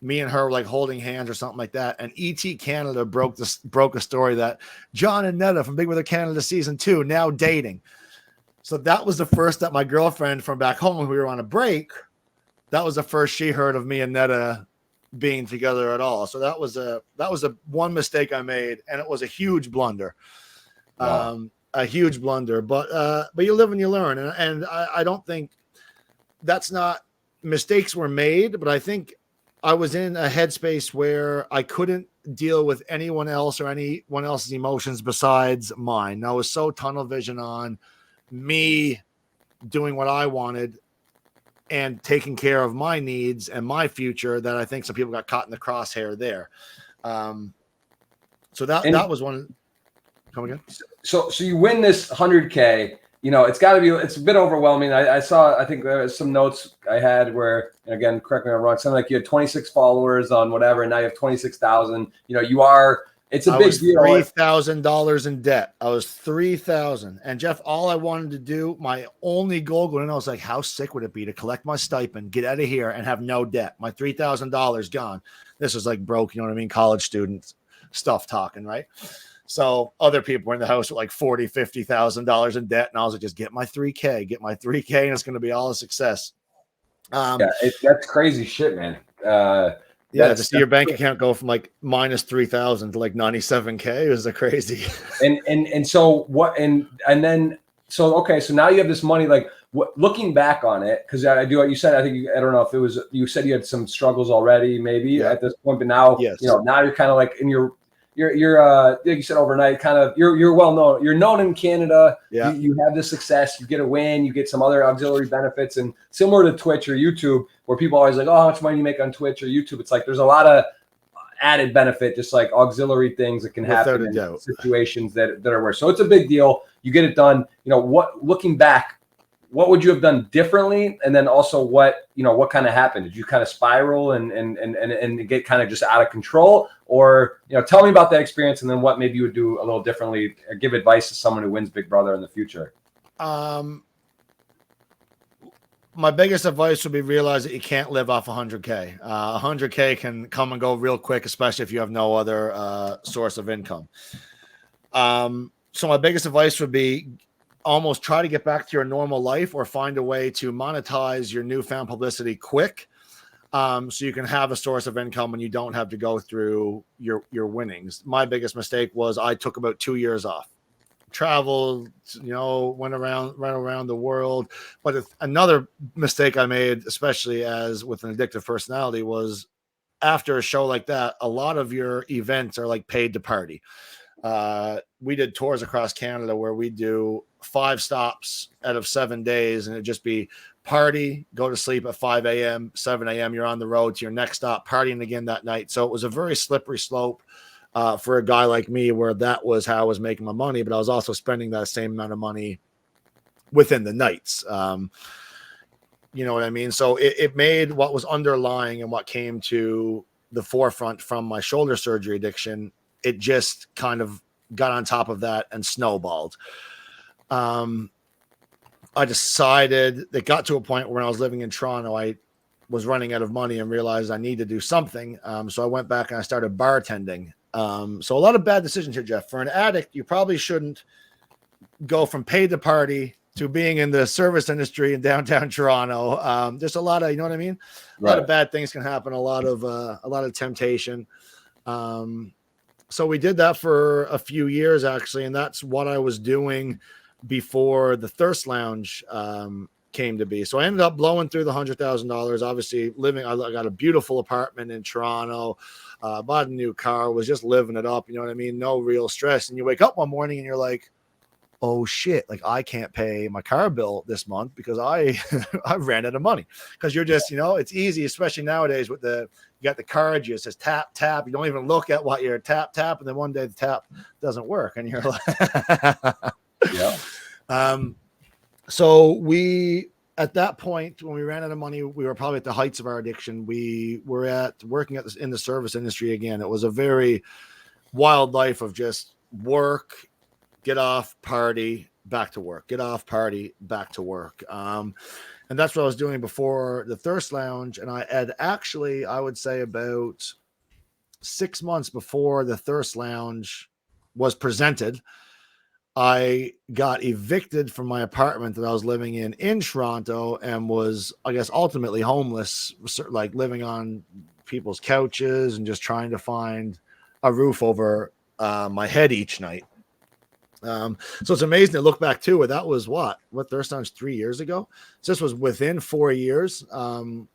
Speaker 2: me and her were like holding hands or something like that. And ET Canada broke a story that John and Netta from Big Brother Canada season 2 now dating. So that was the first that my girlfriend from back home, when we were on a break, that was the first she heard of me and Netta being together at all. So that was a one mistake I made, and it was a huge blunder. Wow. A huge blunder, but you live and you learn. And I don't think that's not, mistakes were made, but I think I was in a headspace where I couldn't deal with anyone else or anyone else's emotions besides mine. I was so tunnel vision on me doing what I wanted and taking care of my needs and my future that I think some people got caught in the crosshair there. So that was one. Come again?
Speaker 1: So you win this 100K. You know, it's a bit overwhelming. I think there was some notes I had where, and again, correct me if I'm wrong, something like you had 26 followers on whatever, and now you have 26,000. You know, it's a big deal.
Speaker 2: $3,000 in debt. I was $3,000. And Jeff, all I wanted to do, my only goal going in, I was like, how sick would it be to collect my stipend, get out of here, and have no debt? My $3,000 gone. This was like broke, you know what I mean? College student stuff talking, right? So other people were in the house with like $40,000, $50,000 in debt. And I was like, just get my 3K, and it's going to be all a success.
Speaker 1: That's crazy shit, man.
Speaker 2: To see your bank account go from like minus 3,000 to like 97K was a crazy.
Speaker 1: And so what, okay. So now you have this money, like looking back on it, because I do what you said. I think I don't know if it was, you said you had some struggles already, maybe at this point, but now, yes. You know, now you're kind of like in you're like you said, overnight, kind of you're well known. You're known in Canada. Yeah. You have this success. You get a win. You get some other auxiliary benefits, and similar to Twitch or YouTube, where people are always like, "Oh, how much money do you make on Twitch or YouTube?" It's like there's a lot of added benefit, just like auxiliary things that can happen in situations that are worse. So it's a big deal. You get it done. You know, looking back, what would you have done differently? And then also what kind of happened? Did you kind of spiral and get kind of just out of control? Or, tell me about that experience, and then what maybe you would do a little differently, or give advice to someone who wins Big Brother in the future.
Speaker 2: My biggest advice would be realize that you can't live off 100K. 100K can come and go real quick, especially if you have no other source of income. So my biggest advice would be almost try to get back to your normal life, or find a way to monetize your newfound publicity quick. so you can have a source of income and you don't have to go through your winnings. My biggest mistake was I took about 2 years off, traveled, went around the world. But another mistake I made, especially as with an addictive personality, was after a show like that, a lot of your events are like paid to party. We did tours across Canada where we do 5 stops out of 7 days, and it'd just be party, go to sleep at 5 a.m., 7 a.m. You're on the road to your next stop, partying again that night. So it was a very slippery slope for a guy like me, where that was how I was making my money, but I was also spending that same amount of money within the nights. You know what I mean? So it made what was underlying and what came to the forefront from my shoulder surgery addiction, it just kind of got on top of that and snowballed. I decided it got to a point when I was living in Toronto, I was running out of money and realized I need to do something. So I went back and I started bartending. So a lot of bad decisions here, Jeff. For an addict, you probably shouldn't go from paid to party to being in the service industry in downtown Toronto. There's a lot of, you know what I mean? A lot of bad things can happen. A lot of temptation. So we did that for a few years, actually. And that's what I was doing before the Thirst Lounge came to be. So I ended up blowing through the $100,000, obviously I got a beautiful apartment in Toronto, bought a new car, was just living it up. You know what I mean? No real stress. And you wake up one morning and you're like, oh shit, like I can't pay my car bill this month because I ran out of money. Because you're just, it's easy, especially nowadays with you got the card, it says tap, tap. You don't even look at what you're tap. And then one day the tap doesn't work. And you're like,
Speaker 1: yeah.
Speaker 2: So we, at that point, when we ran out of money, we were probably at the heights of our addiction. We were working in the service industry again. It was a very wild life of just work, get off, party, back to work, get off, party, back to work. And that's what I was doing before the Thirst Lounge. And I had actually, I would say about 6 months before the Thirst Lounge was presented, I got evicted from my apartment that I was living in Toronto and was, I guess, ultimately homeless, like living on people's couches and just trying to find a roof over my head each night. So it's amazing to look back to it. That was what Thirst Lounge 3 years ago. So this was within 4 years.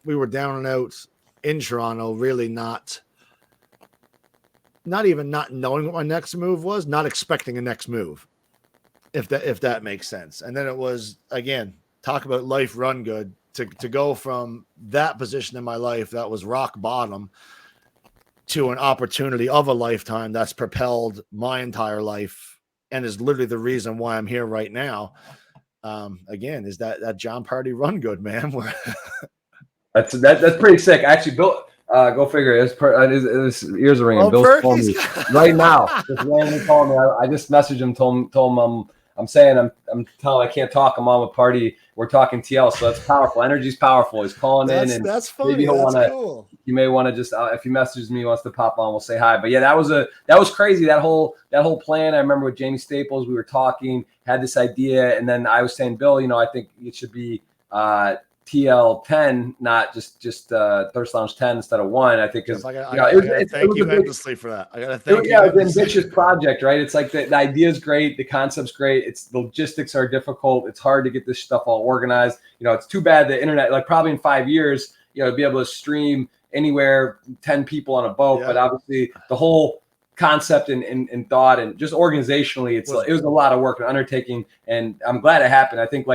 Speaker 2: We were down and out in Toronto, really not even not knowing what my next move was, not expecting a next move. If that makes sense. And then it was, again, talk about life run good, to go from that position in my life that was rock bottom to an opportunity of a lifetime that's propelled my entire life and is literally the reason why I'm here right now. Again, is that John Pardy run good, man.
Speaker 1: That's pretty sick. Actually, Bill, go figure. His ears are ringing. Bill's calling me right now. Just randomly calling me. I just messaged him, told him I'm saying I'm telling I can't talk. I'm on with Party. We're talking TL, so that's powerful. Energy's powerful. He's calling in, and
Speaker 2: that's funny.
Speaker 1: Maybe he'll want to. Cool. He may want to just if he messages me, he wants to pop on. We'll say hi. But yeah, that was crazy. That whole plan. I remember with Jamie Staples, we were talking, had this idea, and then I was saying, Bill, I think it should be TL 10, not just Thirst Lounge 10 instead of 1. I think because
Speaker 2: I gotta thank you endlessly for that. I gotta thank you.
Speaker 1: Yeah, it's an ambitious project, right? It's like the idea is great, the concept's great. It's the logistics are difficult. It's hard to get this stuff all organized. It's too bad the internet, like probably in 5 years, to be able to stream anywhere 10 people on a boat. Yeah. But obviously the whole concept and thought and just organizationally, it was a lot of work and undertaking. And I'm glad it happened. I think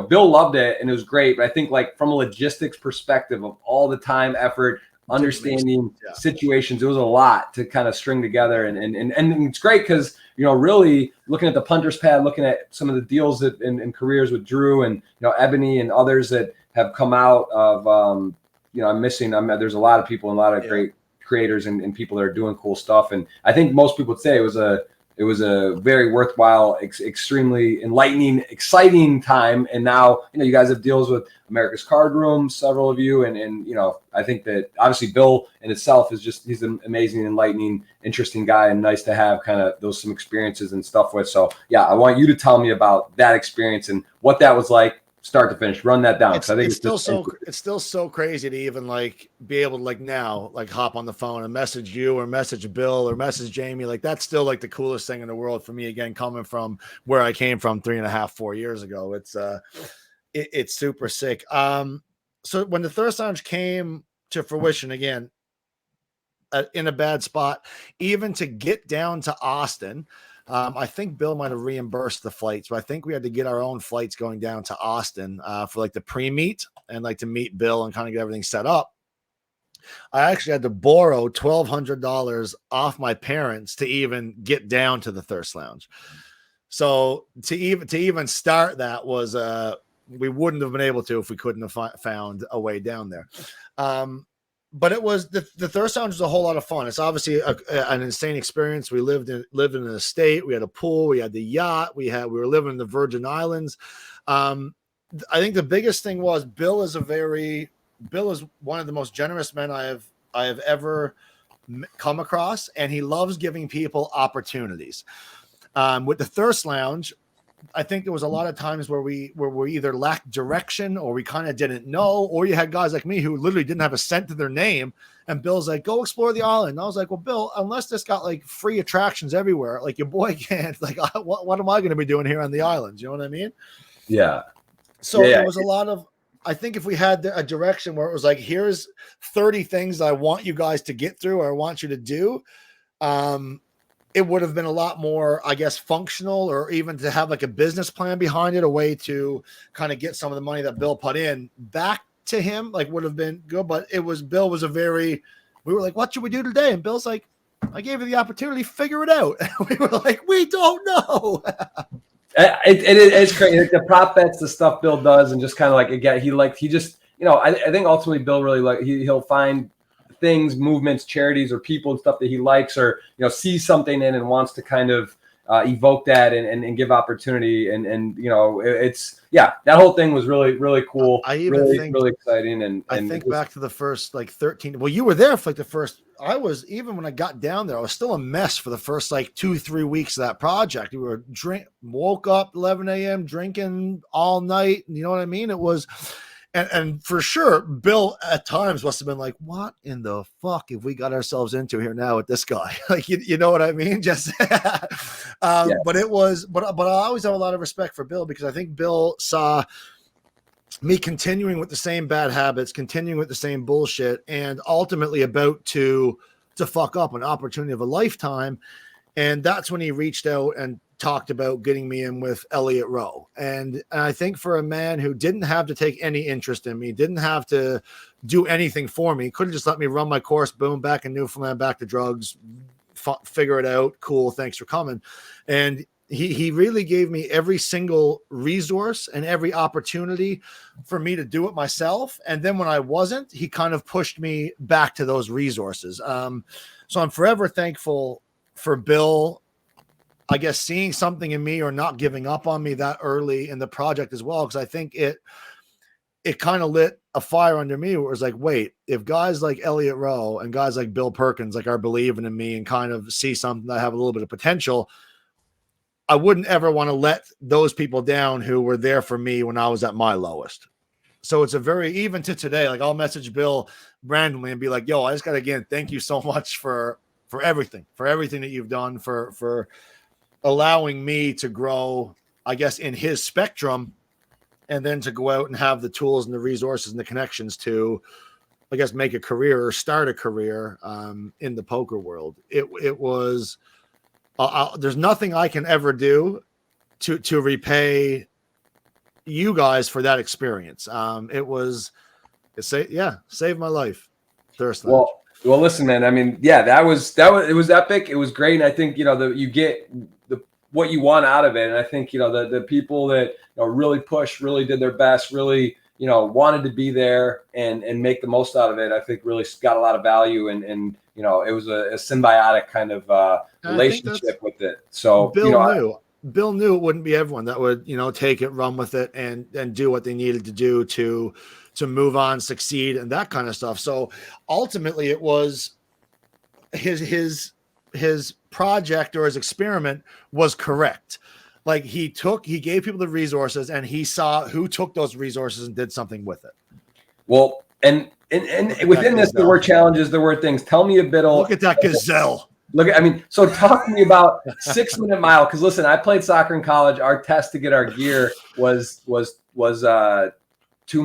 Speaker 1: Bill loved it and it was great, but I think from a logistics perspective of all the time, effort, understanding situations, it was a lot to kind of string together. And it's great because, really looking at the Punter's Pad, looking at some of the deals and careers with Drew and, Ebony and others that have come out of, I'm missing, there's a lot of people and a lot of great creators and people that are doing cool stuff. And I think most people would say it was a very worthwhile, extremely enlightening, exciting time. And now, you guys have deals with America's Card Room, several of you. And I think that obviously Bill in itself he's an amazing, enlightening, interesting guy and nice to have kind of some experiences and stuff with. So yeah, I want you to tell me about that experience and what that was like start to finish. Run that down. I think
Speaker 2: it's still so crazy to even like be able to like now like hop on the phone and message you or message Bill or message Jamie. Like that's still like the coolest thing in the world for me. Again, coming from where I came from 3.5-4 years ago, it's super sick. So when the Thirst Lounge came to fruition again, in a bad spot, even to get down to Austin. I think Bill might have reimbursed the flights, but I think we had to get our own flights going down to Austin for like the pre-meet and like to meet Bill and kind of get everything set up. I actually had to borrow $1,200 off my parents to even get down to the Thirst Lounge. So to even start that was we wouldn't have been able to if we couldn't have found a way down there. But it was the Thirst Lounge was a whole lot of fun. It's obviously an insane experience. We lived in an estate. We had a pool. We had the yacht. We were living in the Virgin Islands. I think the biggest thing was Bill is one of the most generous men I have ever come across, and he loves giving people opportunities. With the Thirst Lounge, I think there was a lot of times where we either lacked direction or we kind of didn't know, or you had guys like me who literally didn't have a cent to their name. And Bill's like, go explore the island. And I was like, well, Bill, unless this got like free attractions everywhere, like your boy can't, like, what am I going to be doing here on the island? You know what I mean?
Speaker 1: Yeah.
Speaker 2: So there was a lot of, I think if we had a direction where it was like, here's 30 things I want you guys to get through, or I want you to do. It would have been a lot more, I guess, functional, or even to have like a business plan behind it, a way to kind of get some of the money that Bill put in back to him, like would have been good. But Bill was we were like, what should we do today? And Bill's like, I gave you the opportunity, figure it out. And we were like, we don't know.
Speaker 1: It's crazy. Like the prop bets, the stuff Bill does, and just kind of like, again, he just, I think ultimately Bill really he'll find things, movements, charities, or people and stuff that he likes, or sees something in and wants to kind of evoke that and give opportunity, and that whole thing was really, really cool. I even think really exciting, and
Speaker 2: I think back to the first like 13. Well, you were there for like the first. Even when I got down there, I was still a mess for the first like 2-3 weeks of that project. We were woke up 11 a.m. drinking all night. You know what I mean? It was. And for sure, Bill at times must have been like, what in the fuck have we got ourselves into here now with this guy? Like, you know what I mean? Just, but I always have a lot of respect for Bill, because I think Bill saw me continuing with the same bad habits, continuing with the same bullshit, and ultimately about to fuck up an opportunity of a lifetime. And that's when he reached out and talked about getting me in with Elliott Rowe. And I think for a man who didn't have to take any interest in me, didn't have to do anything for me, couldn't just let me run my course, boom, back in Newfoundland, back to drugs, figure it out. Cool. Thanks for coming. And he really gave me every single resource and every opportunity for me to do it myself. And then when I wasn't, he kind of pushed me back to those resources. So I'm forever thankful for Bill, I guess, seeing something in me or not giving up on me that early in the project as well. Cause I think it kind of lit a fire under me where it was like, wait, if guys like Elliott Rowe and guys like Bill Perkins, like, are believing in me and kind of see something that have a little bit of potential, I wouldn't ever want to let those people down who were there for me when I was at my lowest. So it's even to today, like I'll message Bill randomly and be like, yo, I just got to, again, thank you so much for everything that you've done, for allowing me to grow, I guess, in his spectrum, and then to go out and have the tools and the resources and the connections to, I guess, make a career or start a career in the poker world. It was, there's nothing I can ever do to repay you guys for that experience. Saved my life. Thirst Lounge.
Speaker 1: Well, listen, man. I mean, yeah, it was epic. It was great. And I think, you get what you want out of it. And I think, the people that really pushed, really did their best, really, wanted to be there and make the most out of it, I think really got a lot of value. And it was a symbiotic kind of relationship with it. So
Speaker 2: Bill knew it wouldn't be everyone that would, take it, run with it, and do what they needed to do to move on, succeed, and that kind of stuff. So ultimately it was his project or his experiment was correct. Like he gave people the resources, and he saw who took those resources and did something with it.
Speaker 1: Well, and within this, there were challenges, there were things. Tell me a bit.
Speaker 2: Look at that gazelle.
Speaker 1: So talk to me about 6 minute mile. Because listen, I played soccer in college. Our test to get our gear was 2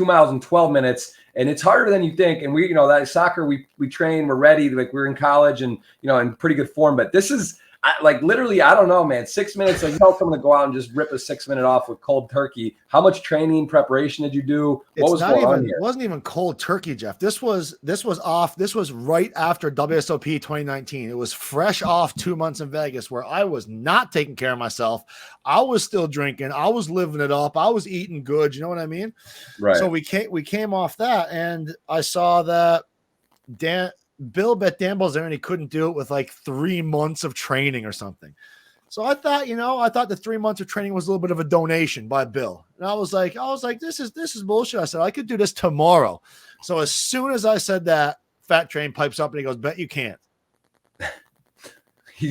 Speaker 1: miles and 12 minutes. And it's harder than you think. And we, that soccer, we train, we're ready. Like we're in college and, in pretty good form. But this is literally, I don't know, man, 6 minutes. Like, someone to go out and just rip a 6 minute off with cold turkey. How much training preparation did you do? What was going on here?
Speaker 2: It wasn't even cold turkey, Jeff. This was off. This was right after WSOP 2019. It was fresh off 2 months in Vegas where I was not taking care of myself. I was still drinking. I was living it up. I was eating good. You know what I mean?
Speaker 1: Right.
Speaker 2: So we came off that, and I saw that Bill bet Dan Bilzerian he couldn't do it with like 3 months of training or something. So I thought, the 3 months of training was a little bit of a donation by Bill. And I was like, this is bullshit. I said, I could do this tomorrow. So as soon as I said that, Fat Train pipes up and he goes, bet you can't.
Speaker 1: He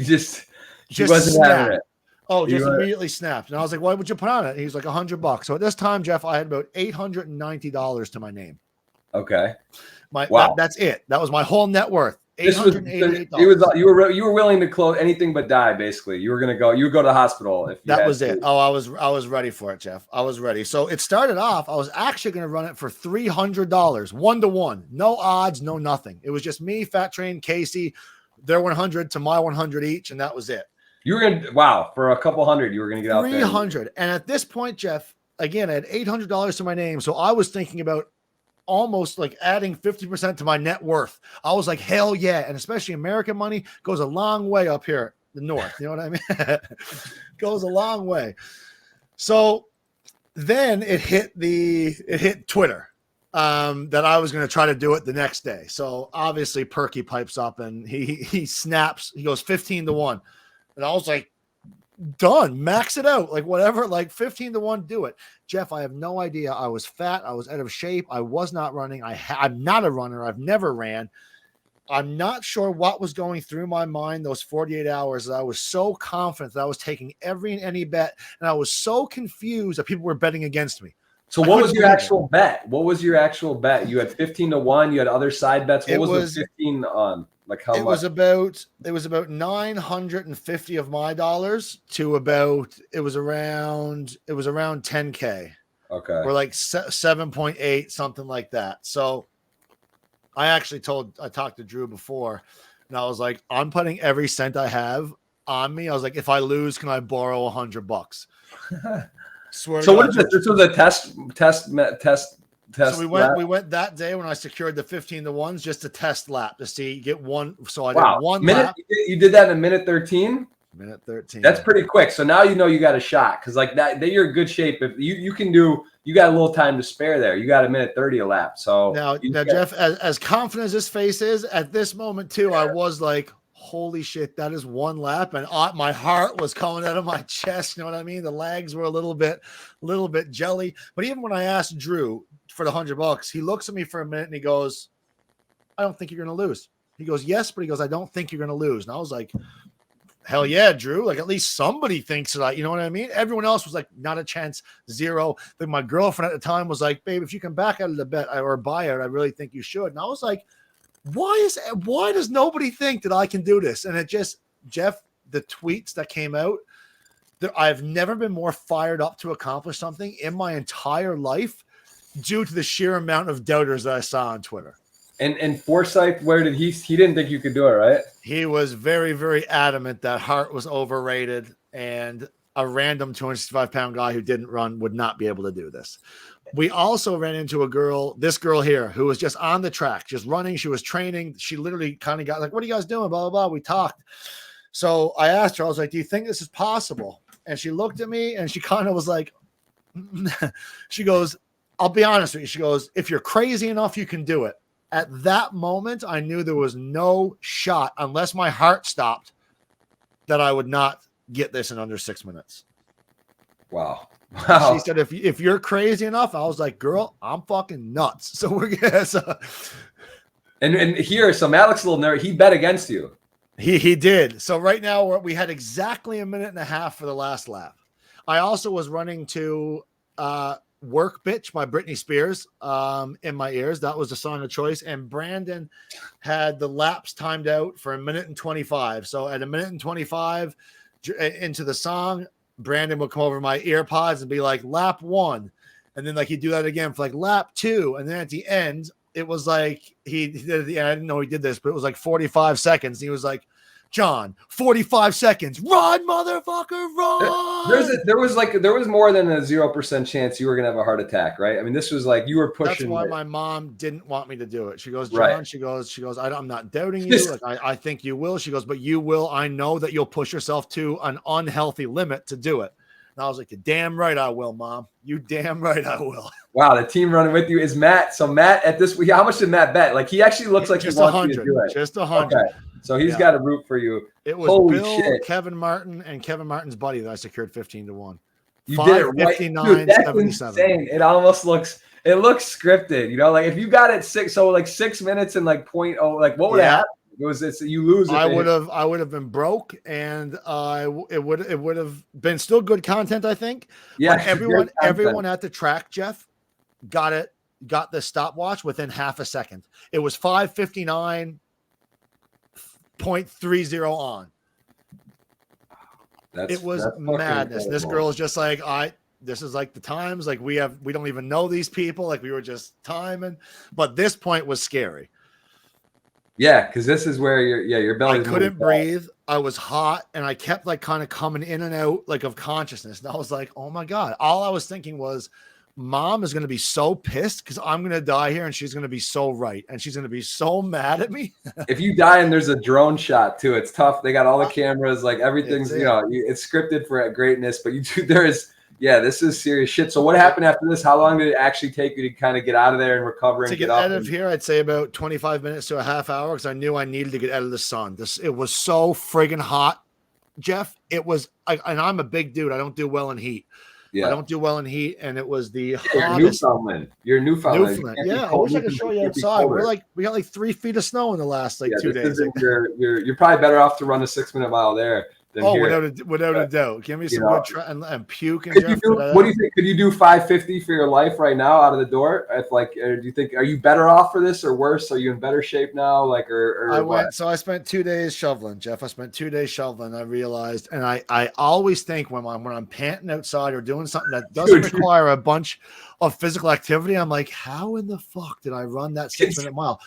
Speaker 1: wasn't having it.
Speaker 2: Oh, just immediately snapped. And I was like, why would you put on it? And he's like, $100. So at this time, Jeff, I had about $890 to my name.
Speaker 1: Okay.
Speaker 2: Wow. That's it. That was my whole net worth.
Speaker 1: $888. You were willing to close anything but die. Basically, you were gonna go. You would go to the hospital if
Speaker 2: that was it. Oh, I was ready for it, Jeff. I was ready. So it started off. I was actually gonna run it for $300, 1-to-1, no odds, no nothing. It was just me, Fat Train, Casey, their 100 to my 100 each, and that was it.
Speaker 1: You were gonna for a couple hundred. You were gonna get out there.
Speaker 2: 300, and at this point, Jeff, again, I had $800 to my name, so I was thinking about almost like adding 50% to my net worth. I was like, hell yeah. And especially American money goes a long way up here in the north. You know what I mean? Goes a long way. So then it hit Twitter that I was going to try to do it the next day. So obviously Perky pipes up and he snaps. He goes 15-1. And I was like, done, max it out, like whatever, like 15-1, do it. Jeff, I have no idea. I was fat. I was out of shape. I was not running. I'm not a runner. I've never ran. I'm not sure what was going through my mind those 48 hours. That I was so confident that I was taking every and any bet, and I was so confused that people were betting against me.
Speaker 1: So what was your actual bet? What was your actual bet? You had 15-1. You had other side bets. What was the 15 on? Like how much? It was about 950 of my dollars to it was around 10K. Okay. Or like 7.8, something like that. So I talked to Drew before, and I was like, I'm putting every cent I have on me. I was like, if I lose, can I borrow $100? Swear. So what is this? This was a test. So we went that day when I secured the 15-1s just to test lap to see get one. So I did one lap. You did that in a minute 13.
Speaker 2: Minute 13.
Speaker 1: That's pretty quick. So now you got a shot because like that you're in good shape. If you can do, you got a little time to spare there. You got a minute 30 a lap. So
Speaker 2: now Jeff, as confident as this face is at this moment too, I was like, holy shit, that is one lap, and my heart was coming out of my chest. You know what I mean? The legs were a little bit jelly. But even when I asked Drew for the $100, he looks at me for a minute and he goes, I don't think you're going to lose. He goes, yes, but he goes, I don't think you're going to lose. And I was like, hell yeah, Drew. Like at least somebody thinks that, you know what I mean? Everyone else was like, not a chance, zero. Then my girlfriend at the time was like, babe, if you can back out of the bet or buy it, I really think you should. And I was like, why does nobody think that I can do this? And it just, Jeff, the tweets that came out, I've never been more fired up to accomplish something in my entire life due to the sheer amount of doubters that I saw on Twitter.
Speaker 1: And Forsyth, where did he didn't think you could do it, right?
Speaker 2: He was very, very adamant that Hart was overrated and a random 265-pound guy who didn't run would not be able to do this. We also ran into this girl here who was just on the track, just running. She was training. She literally kind of got like, what are you guys doing? Blah, blah, blah. We talked. So I asked her, I was like, do you think this is possible? And she looked at me and she kind of was like, she goes, I'll be honest with you. She goes, if you're crazy enough, you can do it. At that moment, I knew there was no shot unless my heart stopped that I would not get this in under 6 minutes.
Speaker 1: Wow.
Speaker 2: She said, if you're crazy enough, I was like, girl, I'm fucking nuts. So we're going to.
Speaker 1: And here, so Malik's a little nervous. He bet against you.
Speaker 2: He did. So right now we had exactly a minute and a half for the last lap. I also was running to Work Bitch by Britney Spears in my ears. That was the song of choice. And Brandon had the laps timed out for 1:25. So at 1:25 into the song, Brandon would come over my ear pods and be like, lap 1. And then like he'd do that again for like lap 2. And then at the end, it was like he did at the end. I didn't know he did this, but it was like 45 seconds. And he was like, John, 45 seconds. Run, motherfucker, run.
Speaker 1: There was more than a 0% chance you were gonna have a heart attack, right? I mean, this was like you were pushing.
Speaker 2: That's why my mom didn't want me to do it. She goes, John,
Speaker 1: right.
Speaker 2: she goes, I'm not doubting you. Like I think you will. She goes, but you will. I know that you'll push yourself to an unhealthy limit to do it. And I was like, damn right I will, Mom. You damn right I will.
Speaker 1: Wow, the team running with you is Matt. So Matt, at this, how much did Matt bet? Like he actually looks like
Speaker 2: just
Speaker 1: he wants you to do it.
Speaker 2: Just 100.
Speaker 1: Okay. So he's got to root for you.
Speaker 2: It was
Speaker 1: Holy
Speaker 2: Bill,
Speaker 1: shit.
Speaker 2: Kevin Martin, and Kevin Martin's buddy that I secured 15-1.
Speaker 1: You did it right. Dude, that's insane. It almost looks scripted. You know, like if you got it 6 minutes and like 0.0, like what would happen? You lose.
Speaker 2: I would have been broke, and it would have been still good content, I think.
Speaker 1: Yeah,
Speaker 2: but everyone at the track, Jeff, got the stopwatch within half a second. It was 5:59.30 on. It was madness. This girl is just like, this is like the times, like we don't even know these people, like we were just timing, but this point was scary.
Speaker 1: Yeah, because this is where your belly.
Speaker 2: I couldn't breathe. I was hot, and I kept like kind of coming in and out like of consciousness. And I was like, oh my God. All I was thinking was, Mom is going to be so pissed because I'm going to die here, and she's going to be so right, and she's going to be so mad at me.
Speaker 1: If you die and there's a drone shot too, it's tough. They got all the cameras, like everything's it's scripted for greatness. But this is serious shit. So what happened after this? How long did it actually take you to kind of get out of there and recover and
Speaker 2: get out of here? I'd say about 25 minutes to a half hour because I knew I needed to get out of the sun. It was so friggin' hot, Jeff. It was, and I'm a big dude. I don't do well in heat. Yeah. I don't do well in heat, and it was the hottest.
Speaker 1: You're Newfoundland.
Speaker 2: Yeah, I wish I could show you outside. We got like 3 feet of snow in the last 2 days.
Speaker 1: You're probably better off to run a 6-minute mile there.
Speaker 2: Without a doubt. Give me some good and puke. And
Speaker 1: what do you think? Could you do 550 for your life right now out of the door? Do you think, are you better off for this or worse? Are you in better shape now? Like,
Speaker 2: I spent 2 days shoveling, Jeff. I spent 2 days shoveling. I realized, and I always think when I'm panting outside or doing something that doesn't require a bunch of physical activity, I'm like, how in the fuck did I run that 6-minute mile?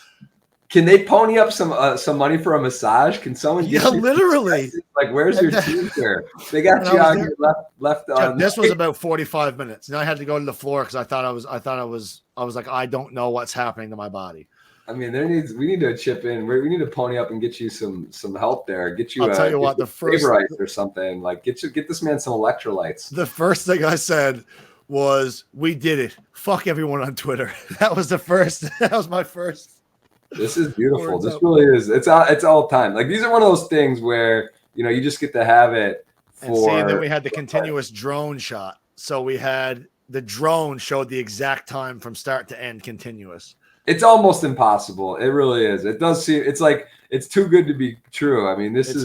Speaker 1: Can they pony up some money for a massage? Can someone?
Speaker 2: Literally.
Speaker 1: Like, where's your team here? They got you out here left on.
Speaker 2: This was about 45 minutes. And I had to go to the floor because I was like, I don't know what's happening to my body.
Speaker 1: I mean, we need to chip in. We need to pony up and get you some help there. Get you.
Speaker 2: I'll tell you what, the first
Speaker 1: or something like get this man some electrolytes.
Speaker 2: The first thing I said was, "We did it. Fuck everyone on Twitter." That was my first.
Speaker 1: This is beautiful. This really is. It's all time. Like, these are one of those things where, you just get to have it
Speaker 2: and then we had the continuous drone shot. So we had the drone showed the exact time from start to end continuous.
Speaker 1: It's almost impossible. It really is. It does seem, it's like, it's too good to be true. I mean, this is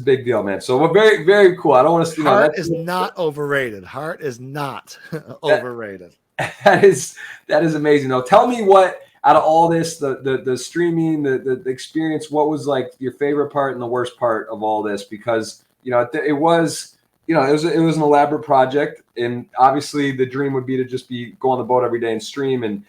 Speaker 1: big deal, man. So we're very, very cool. I don't want to,
Speaker 2: Heart is not overrated. Heart is not overrated.
Speaker 1: That is amazing. Now, tell me what, out of all this, the streaming, the experience, what was like your favorite part and the worst part of all this? Because it was an elaborate project, and obviously the dream would be to go on the boat every day and stream and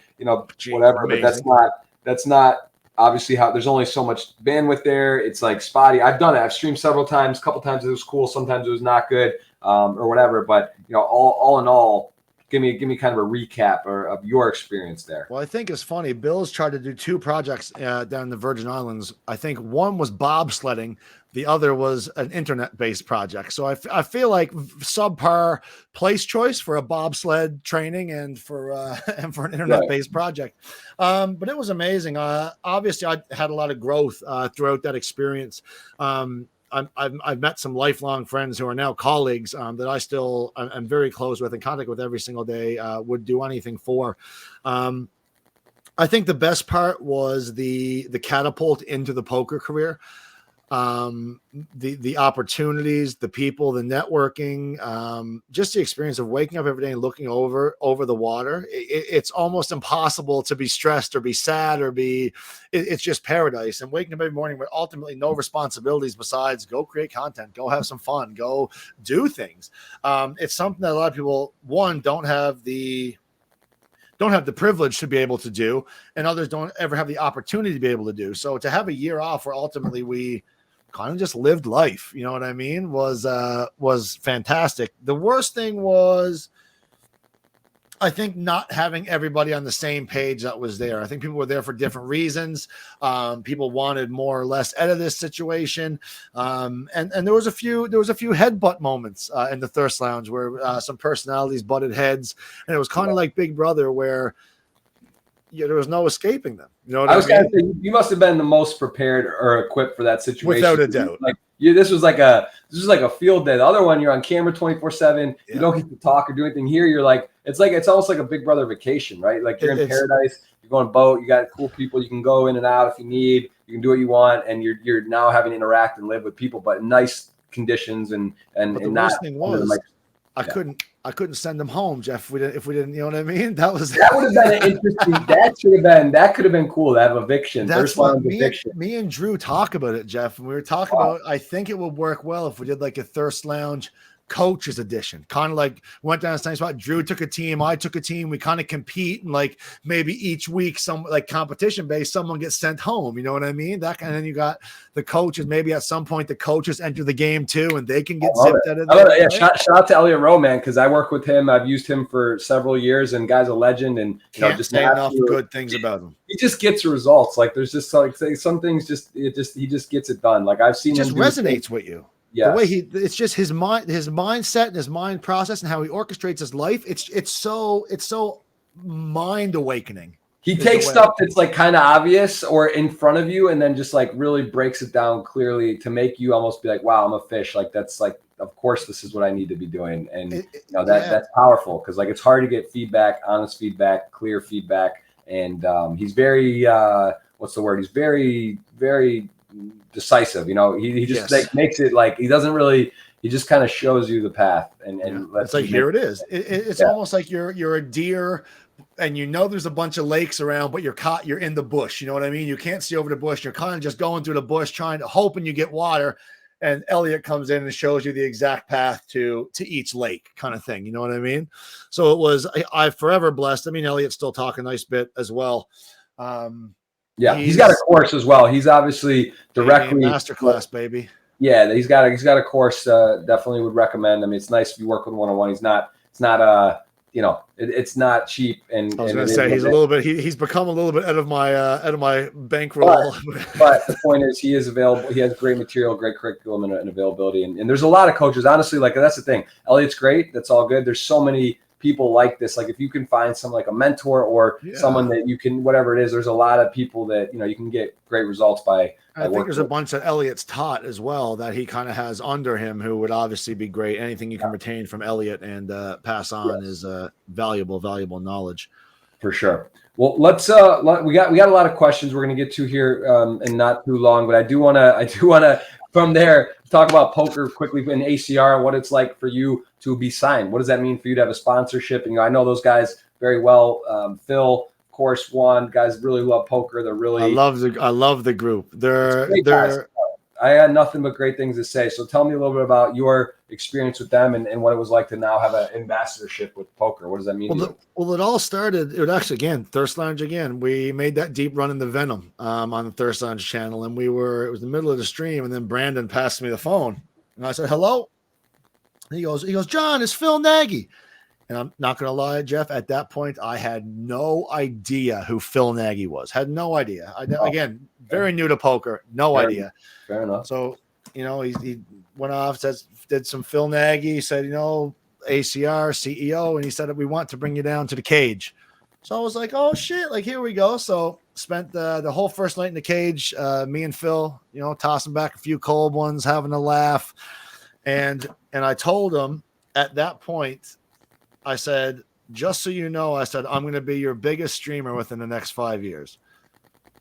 Speaker 1: whatever. Amazing. But that's not obviously how. There's only so much bandwidth there. It's like spotty. I've done it. I've streamed several times. A couple times it was cool. Sometimes it was not good or whatever. But all in all. Give me kind of a recap of your experience there.
Speaker 2: Well, I think it's funny. Bill's tried to do 2 projects down in the Virgin Islands. I think one was bobsledding. The other was an internet-based project. So I feel like subpar place choice for a bobsled training and for an internet-based project. But it was amazing. Obviously, I had a lot of growth throughout that experience. I've met some lifelong friends who are now colleagues that I'm very close with, in contact with every single day, would do anything for. I think the best part was the catapult into the poker career. The opportunities, the people, the networking, just the experience of waking up every day and looking over the water. It's almost impossible to be stressed or be sad or it's just paradise. And waking up every morning with ultimately no responsibilities besides go create content, go have some fun, go do things. It's something that a lot of people, one, don't have the privilege to be able to do, and others don't ever have the opportunity to be able to do. So to have a year off where ultimately we kind of just lived life, you know what I mean, was fantastic. The worst thing was, I think, not having everybody on the same page that was there. I think people were there for different reasons. People wanted more or less out of this situation. And there was a few headbutt moments in the Thirst Lounge where some personalities butted heads, and it was kind of like Big Brother where there was no escaping them. You know what I was
Speaker 1: gonna say, you must have been the most prepared or equipped for that situation,
Speaker 2: without a doubt.
Speaker 1: Like this was like a field day. The other one, you're on camera 24/7. You don't get to talk or do anything. Here, you're like it's almost like a Big Brother vacation, right? Like you're in paradise. You're going boat. You got cool people. You can go in and out if you need. You can do what you want, and you're now having to interact and live with people, but in nice conditions and
Speaker 2: the worst thing was I couldn't send them home, Jeff. If we didn't, you know what I mean? That would have been
Speaker 1: an interesting. That could have been cool to have eviction.
Speaker 2: That's what me and Drew talk about it, Jeff. And we were talking about, I think it would work well if we did like a Thirst Lounge coaches edition, kind of like went down the same spot. Drew took a team, I took a team. We kind of compete, and like maybe each week, some like competition based, someone gets sent home. You know what I mean? That kind of, then you got the coaches. Maybe at some point the coaches enter the game too, and they can get zipped out of there.
Speaker 1: Yeah, shout out to Elliot Rowe, man, because I work with him. I've used him for several years, and guy's a legend. And
Speaker 2: can't just say enough good things about him.
Speaker 1: He just gets results. Like there's just like some things. He just gets it done. Like I've seen
Speaker 2: it
Speaker 1: him
Speaker 2: just resonates with you. Yeah, the way it's just his mindset and his mind process and how he orchestrates his life. It's so mind awakening.
Speaker 1: He takes stuff that's like kind of obvious or in front of you, and then just like really breaks it down clearly to make you almost be like, wow, I'm a fish. Like that's like, of course, this is what I need to be doing. And that's powerful because like it's hard to get feedback, honest feedback, clear feedback. And he's very, what's the word? He's very, very decisive. He just like makes it like he just kind of shows you the path and
Speaker 2: it's like, here it is. It's almost like you're a deer and there's a bunch of lakes around, but you're in the bush. You know what I mean? You can't see over the bush. You're kind of just going through the bush, hoping you get water. And Elliot comes in and shows you the exact path to each lake kind of thing. You know what I mean? So it was, I forever blessed. I mean, Elliot's still talking a nice bit as well.
Speaker 1: He's got a course as well. He's obviously directly
Speaker 2: masterclass, baby.
Speaker 1: Yeah, he's got a course. Definitely would recommend. I mean, it's nice if you work with one-on-one. It's not cheap. And
Speaker 2: I was going to say he's become a little bit out of my bankroll.
Speaker 1: But the point is, he is available. He has great material, great curriculum, and availability. And there's a lot of coaches. Honestly, like that's the thing. Elliot's great. That's all good. There's so many people like this. Like if you can find someone like a mentor or someone that you can, whatever it is, there's a lot of people that you can get great results by.
Speaker 2: I think there's a bunch that Elliot's taught as well that he kind of has under him who would obviously be great. Anything you can retain from Elliot and pass on is valuable knowledge.
Speaker 1: For sure. Well, let's we got a lot of questions we're going to get to here and not too long, but I do want to from there talk about poker quickly in ACR and what it's like for you to be signed. What does that mean for you to have a sponsorship? And I know those guys very well. Phil, of course, one guys really love poker. They're really
Speaker 2: I love the group. They're
Speaker 1: I had nothing but great things to say. So tell me a little bit about your experience with them and what it was like to now have an ambassadorship with poker. What does that mean?
Speaker 2: Well, it all started. It actually, again, Thirst Lounge again. We made that deep run in the Venom on the Thirst Lounge channel, and it was the middle of the stream, and then Brandon passed me the phone, and I said, "Hello." And he goes, "John, it's Phil Nagy." And I'm not going to lie, Jeff, at that point, I had no idea who Phil Nagy was. Had no idea. Again, very new to poker. No idea.
Speaker 1: Fair enough.
Speaker 2: So, he went off, did some Phil Nagy, said, ACR, CEO, and he said, we want to bring you down to the cage. So I was like, oh, shit, like, here we go. So spent the whole first night in the cage, me and Phil, tossing back a few cold ones, having a laugh. And I told him at that point, I said, just so you know, I said, I'm going to be your biggest streamer within the next 5 years.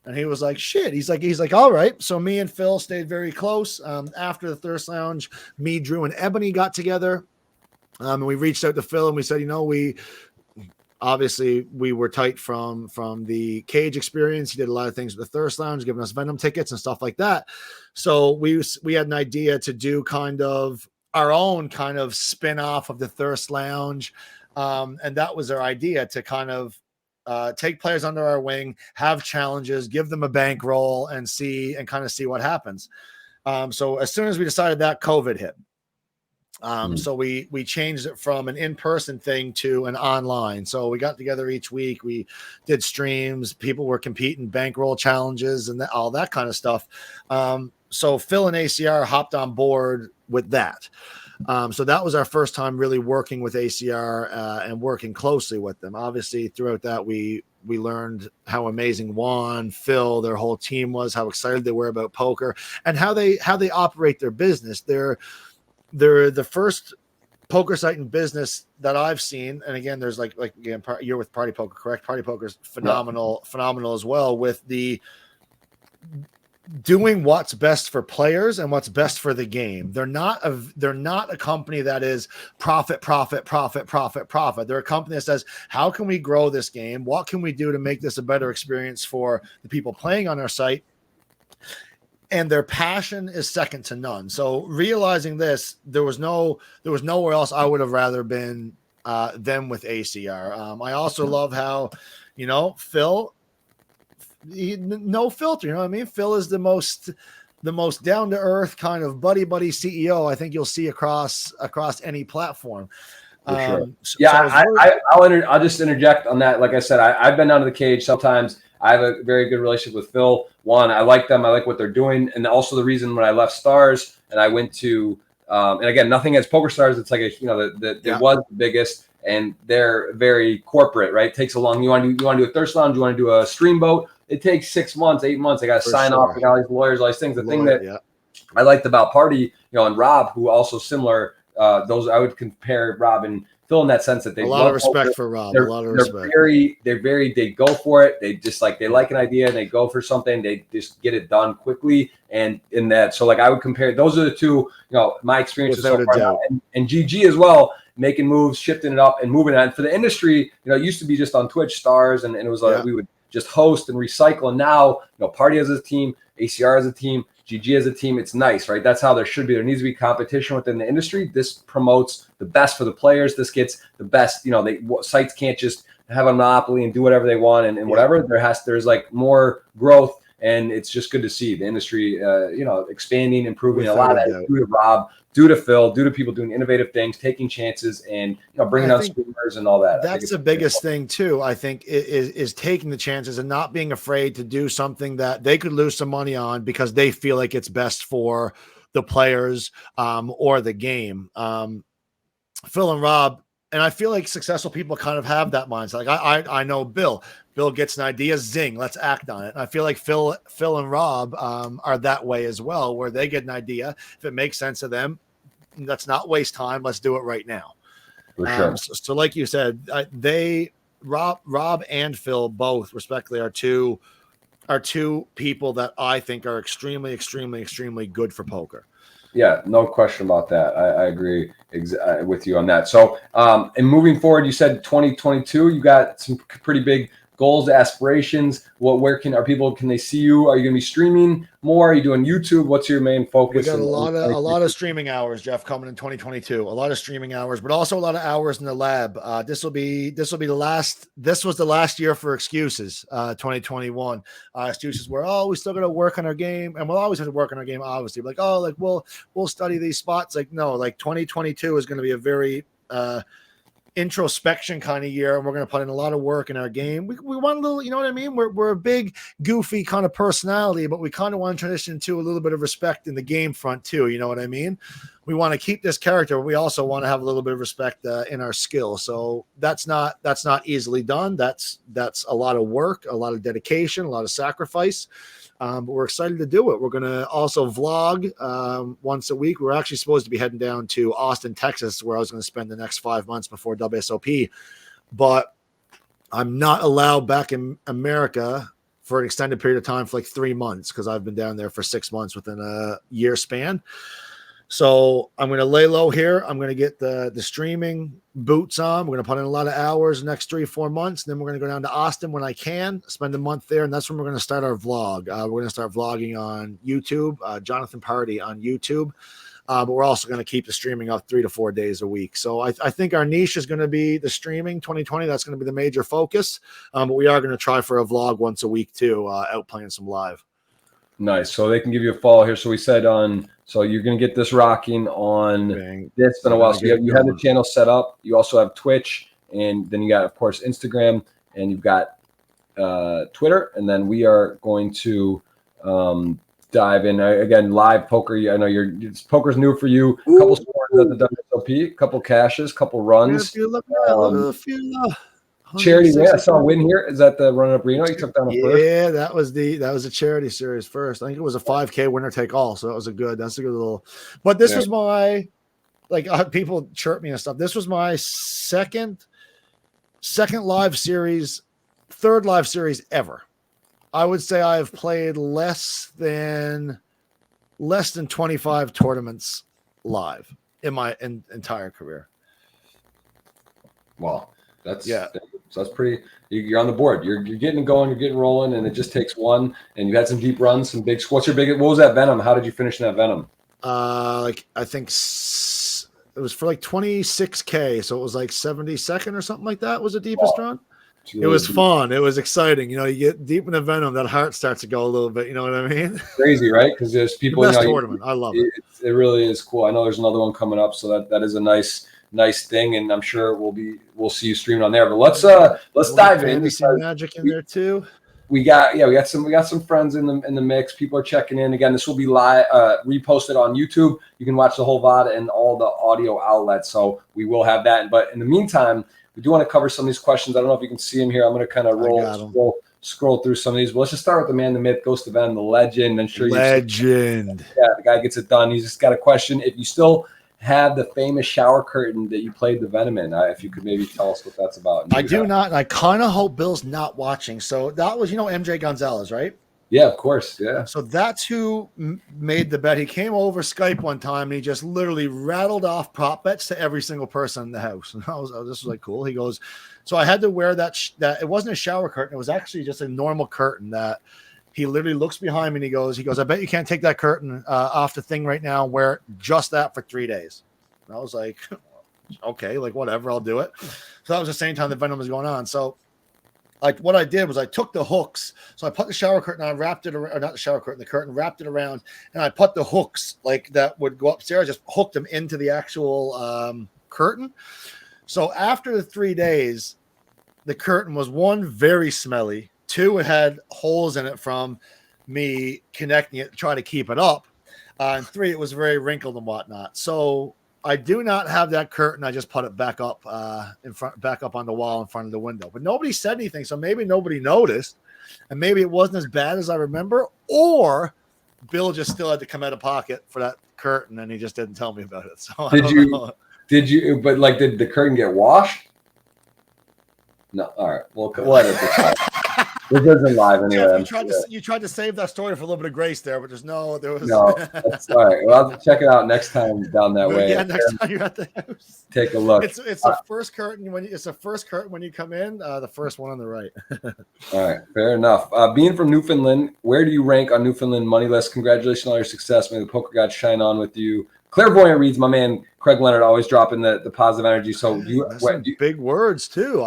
Speaker 2: And he was like, shit. He's like, all right. So me and Phil stayed very close. After the Thirst Lounge, me, Drew, and Ebony got together. And we reached out to Phil and we said, we were tight from the Cage experience. He did a lot of things with the Thirst Lounge, giving us Venom tickets and stuff like that. So we had an idea to do kind of our own kind of spin-off of the Thirst Lounge. And that was our idea, to kind of take players under our wing, have challenges, give them a bankroll, and kind of see what happens. So as soon as we decided that, COVID hit. So we changed it from an in-person thing to an online. So we got together each week. We did streams. People were competing, bankroll challenges, and all that kind of stuff. So Phil and ACR hopped on board with that. So that was our first time really working with ACR and working closely with them. Obviously, throughout that, we learned how amazing Juan, Phil, their whole team was, how excited they were about poker, and how they operate their business. They're the first poker site in business that I've seen. And again, there's like again, you're with Party Poker, correct? Party Poker is phenomenal as well, with the doing what's best for players and what's best for the game. They're not a company that is profit. They're a company that says, how can we grow this game? What can we do to make this a better experience for the people playing on our site? And their passion is second to none. So realizing this, there was nowhere else I would have rather been than with ACR. I also love how, Phil, no filter. You know what I mean? Phil is the most down to earth kind of buddy CEO I think you'll see across any platform.
Speaker 1: For sure. Yeah, I'll just interject on that. Like I said, I've been down to the Cage sometimes. I have a very good relationship with Phil. One, I like them. I like what they're doing. And also the reason when I left Stars and I went to, and again, nothing against Poker Stars. It's like, it was the biggest, and they're very corporate, right? It takes a long, you want to do a Thirst Lounge, you want to do a stream boat. It takes 6 months, 8 months. They got to sign off. They got all these lawyers, all these things. The thing that I liked about Pardy, and Rob, who also similar, those I would compare Rob and Phil in that sense that they
Speaker 2: a lot of respect for Rob. A lot of respect.
Speaker 1: They go for it. They just they like an idea and they go for something. They just get it done quickly. And in that, so I would compare, those are the two, my experiences so far. And GG as well, making moves, shifting it up and moving it. And for the industry, it used to be just on Twitch Stars and it was we would just host and recycle. And now, Party as a team, ACR as a team, GG as a team, it's nice, right? That's how there should be. There needs to be competition within the industry. This promotes the best for the players. This gets the best. Sites can't just have a monopoly and do whatever they want and whatever. There's more growth, and it's just good to see the industry, expanding, improving. A lot of that is due to Rob, due to Phil, due to people doing innovative things, taking chances, and bringing out streamers and all that.
Speaker 2: That's the biggest thing too. I think is taking the chances and not being afraid to do something that they could lose some money on because they feel like it's best for the players or the game. Phil and Rob, and I feel like successful people kind of have that mindset. Like I know Bill. Bill gets an idea, zing, let's act on it. And I feel like Phil and Rob are that way as well, where they get an idea. If it makes sense to them, let's not waste time. Let's do it right now.
Speaker 1: For sure.
Speaker 2: So like you said, Rob and Phil both respectively are two people that I think are extremely, extremely, extremely good for poker.
Speaker 1: Yeah, no question about that. I agree with you on that. So, and moving forward, you said 2022, you got some pretty big goals, aspirations. Can they see you? Are you going to be streaming more? Are you doing YouTube? What's your main focus?
Speaker 2: We got a lot of streaming hours, Jeff, coming in 2022. A lot of streaming hours, but also a lot of hours in the lab. This was the last year for excuses. 2021 excuses were, we still got to work on our game, and we'll always have to work on our game. Obviously, we'll study these spots. 2022 is going to be a very introspection kind of year, and we're going to put in a lot of work in our game. We want a little, you know what I mean? We're a big, goofy kind of personality, but we kind of want to transition to a little bit of respect in the game front too. You know what I mean? We want to keep this character, but we also want to have a little bit of respect in our skill. So that's not easily done. That's a lot of work, a lot of dedication, a lot of sacrifice. But we're excited to do it. We're going to also vlog once a week. We're actually supposed to be heading down to Austin, Texas, where I was going to spend the next 5 months before WSOP. but I'm not allowed back in America for an extended period of time for like 3 months because I've been down there for 6 months within a year span. So I'm going to lay low here. I'm going to get the streaming boots on. We're going to put in a lot of hours the next 3 or 4 months. And then we're going to go down to Austin when I can, spend a month there. And that's when we're going to start our vlog. We're going to start vlogging on YouTube, Jonathan Pardy on YouTube. But we're also going to keep the streaming up 3 to 4 days a week. So I think our niche is going to be the streaming 2020. That's going to be the major focus. But we are going to try for a vlog once a week too, out playing some live.
Speaker 1: Nice. So they can give you a follow here. So we said so you're going to get this rocking on this. It's been a while. So you have the channel set up. You also have Twitch, and then you got, of course, Instagram, and you've got Twitter. And then we are going to dive in again, live poker. I know poker's new for you. A couple scores at the WSOP, a couple cashes, couple runs. Charity win. I saw a win here. Is that the run up Reno? You took down a first.
Speaker 2: Yeah, that was a charity series first. I think it was a 5K winner take all. So that's a good little. But this was my people chirp me and stuff. This was my second live series, third live series ever. I would say I've played less than 25 tournaments live in my entire career.
Speaker 1: Wow. That's pretty. You're on the board. You're getting going. You're getting rolling, and it just takes one. And you had some deep runs, some big. What was that Venom? How did you finish in that Venom?
Speaker 2: I think it was for like 26K, so it was like 72nd or something like that. Was the deepest run. It was fun. It was exciting. You get deep in the Venom, that heart starts to go a little bit. You know what I mean?
Speaker 1: Crazy, right? Because there's people.
Speaker 2: The best tournament. I love it.
Speaker 1: It really is cool. I know there's another one coming up, so that is a nice thing, and I'm sure we'll see you streaming on there. But let's dive in.
Speaker 2: Magic in there too.
Speaker 1: We got some friends in the mix. People are checking in. Again, this will be live reposted on YouTube. You can watch the whole VOD and all the audio outlets. So we will have that. But in the meantime, we do want to cover some of these questions. I don't know if you can see them here. I'm going to kind of scroll through some of these. But let's just start with the man, the myth, Ghost of Venom, the legend. I'm sure
Speaker 2: legend.
Speaker 1: The guy gets it done. He's just got a question. If you still have the famous shower curtain that you played the Venom in, if you could maybe tell us what that's about.
Speaker 2: I do not. And I kind of hope Bill's not watching. So that was, MJ Gonzalez, right?
Speaker 1: Yeah, of course. Yeah.
Speaker 2: So that's who made the bet. He came over Skype one time and he just literally rattled off prop bets to every single person in the house. And this was like cool. He goes, so I had to wear that it wasn't a shower curtain. It was actually just a normal curtain that he literally looks behind me and he goes, I bet you can't take that curtain off the thing right now and wear just that for 3 days. And I was like, okay, like whatever, I'll do it. So that was the same time the Venom was going on. So what I did was I took the hooks. So I put the shower curtain on, wrapped it around, not the shower curtain, the curtain, wrapped it around, and I put the hooks that would go upstairs, just hooked them into the actual curtain. So after the 3 days, the curtain was, one, very smelly. 2, it had holes in it from me connecting it to try to keep it up. And 3, it was very wrinkled and whatnot. So I do not have that curtain. I just put it back up back up on the wall in front of the window. But nobody said anything, so maybe nobody noticed, and maybe it wasn't as bad as I remember, or Bill just still had to come out of pocket for that curtain, and he just didn't tell me about it. So did
Speaker 1: you? But did the curtain get washed? No. All right. We'll edit this out. This isn't live anyway.
Speaker 2: Jeff, you tried to save that story for a little bit of grace there, but
Speaker 1: no. That's all right. We'll have to check it out next time down that way.
Speaker 2: Yeah, next time you're at the house.
Speaker 1: Take a look.
Speaker 2: It's the first curtain when you come in. The first one on the right.
Speaker 1: All right, fair enough. Being from Newfoundland, where do you rank on Newfoundland money list? Congratulations on all your success. May the poker gods shine on with you. Clairvoyant reads, my man Craig Leonard, always dropping the positive energy. So
Speaker 2: big words too.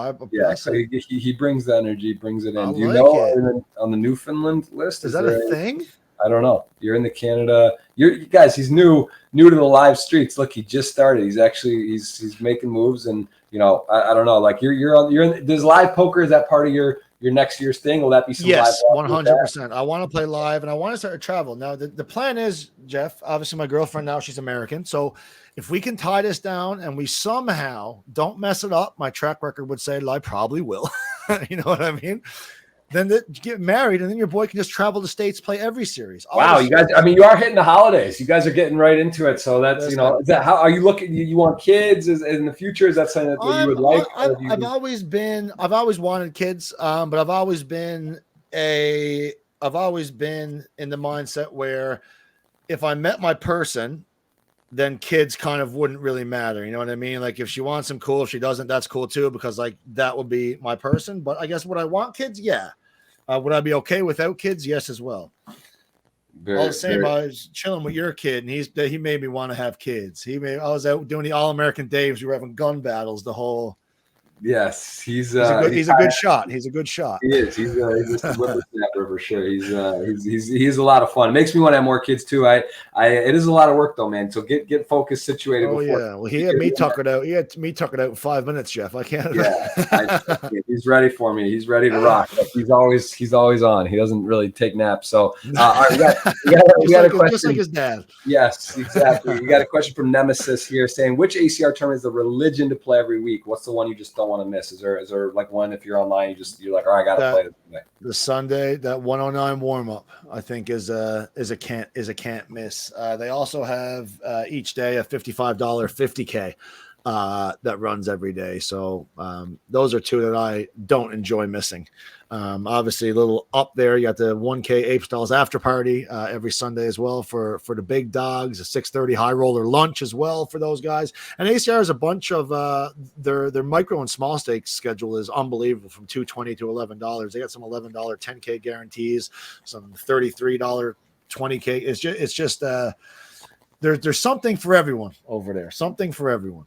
Speaker 1: So he brings the energy, brings it in. Do you know on the Newfoundland list?
Speaker 2: Is that a thing?
Speaker 1: I don't know. You're in the Canada. He's new to the live streets. Look, he just started. He's making moves, and I don't know. Like you're in. Does live poker, is that part of your next year's thing? Will that be some
Speaker 2: yes, 100%. I want to play live and I want to start to travel. Now, the plan is, Jeff, obviously my girlfriend now, she's American. So if we can tie this down and we somehow don't mess it up, my track record would say I probably will. You know what I mean? then get married, and then your boy can just travel the States, play every series.
Speaker 1: Wow, you guys, I mean, you are hitting the holidays. You guys are getting right into it. So that's, is that how are you looking? You want kids in the future? Is that something that you would like?
Speaker 2: I've always wanted kids, but I've always been in the mindset where if I met my person, then kids kind of wouldn't really matter. You know what I mean? Like if she wants them, cool. If she doesn't, that's cool too, because like that would be my person. But I guess would I want kids? Yeah. Would I be okay without kids? Yes, as well. All the same, I was chilling with your kid, and he made me want to have kids. I was out doing the All-American Days. We were having gun battles the whole.
Speaker 1: Yes, he's
Speaker 2: a good shot. He's a good shot.
Speaker 1: He is. He's a whippersnapper for sure. He's a lot of fun. It makes me want to have more kids too. It is a lot of work though, man. So get focused, situated.
Speaker 2: Oh yeah. Well, he had me tuckered out. He had me tuckered out in 5 minutes, Jeff. I can't.
Speaker 1: Yeah, he's ready for me. He's ready to rock. He's always on. He doesn't really take naps. So we got a question.
Speaker 2: Just like his dad.
Speaker 1: Yes, exactly. We got a question from Nemesis here saying, which ACR tournament is the religion to play every week? What's the one you just don't want to miss? Is there like one if you're online you're like, all right, I gotta play it.
Speaker 2: The Sunday, that 109 warm up, I think is a can't miss. They also have each day a $55 50K that runs every day. So those are two that I don't enjoy missing. Obviously a little up there, you got the 1K Ape Styles after party every Sunday as well for the big dogs, a 6:30 high roller lunch as well for those guys. And ACR is a bunch of their micro and small stakes schedule is unbelievable, from $220 to $11. They got some $11 10K guarantees, some $33 20K. It's just there's something for everyone over there. Something for everyone.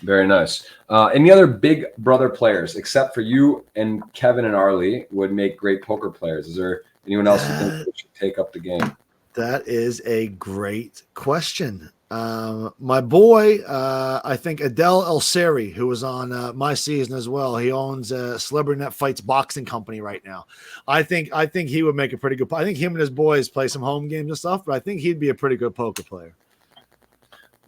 Speaker 1: Very nice. Any other big brother players, except for you and Kevin and Arlie, would make great poker players? Is there anyone else you think should take up the game?
Speaker 2: That is a great question. My boy, I think Adel El-Seri, who was on my season as well. He owns Celebrity Net Fights Boxing Company right now. I think he would make a pretty good. I think him and his boys play some home games and stuff, but I think he'd be a pretty good poker player.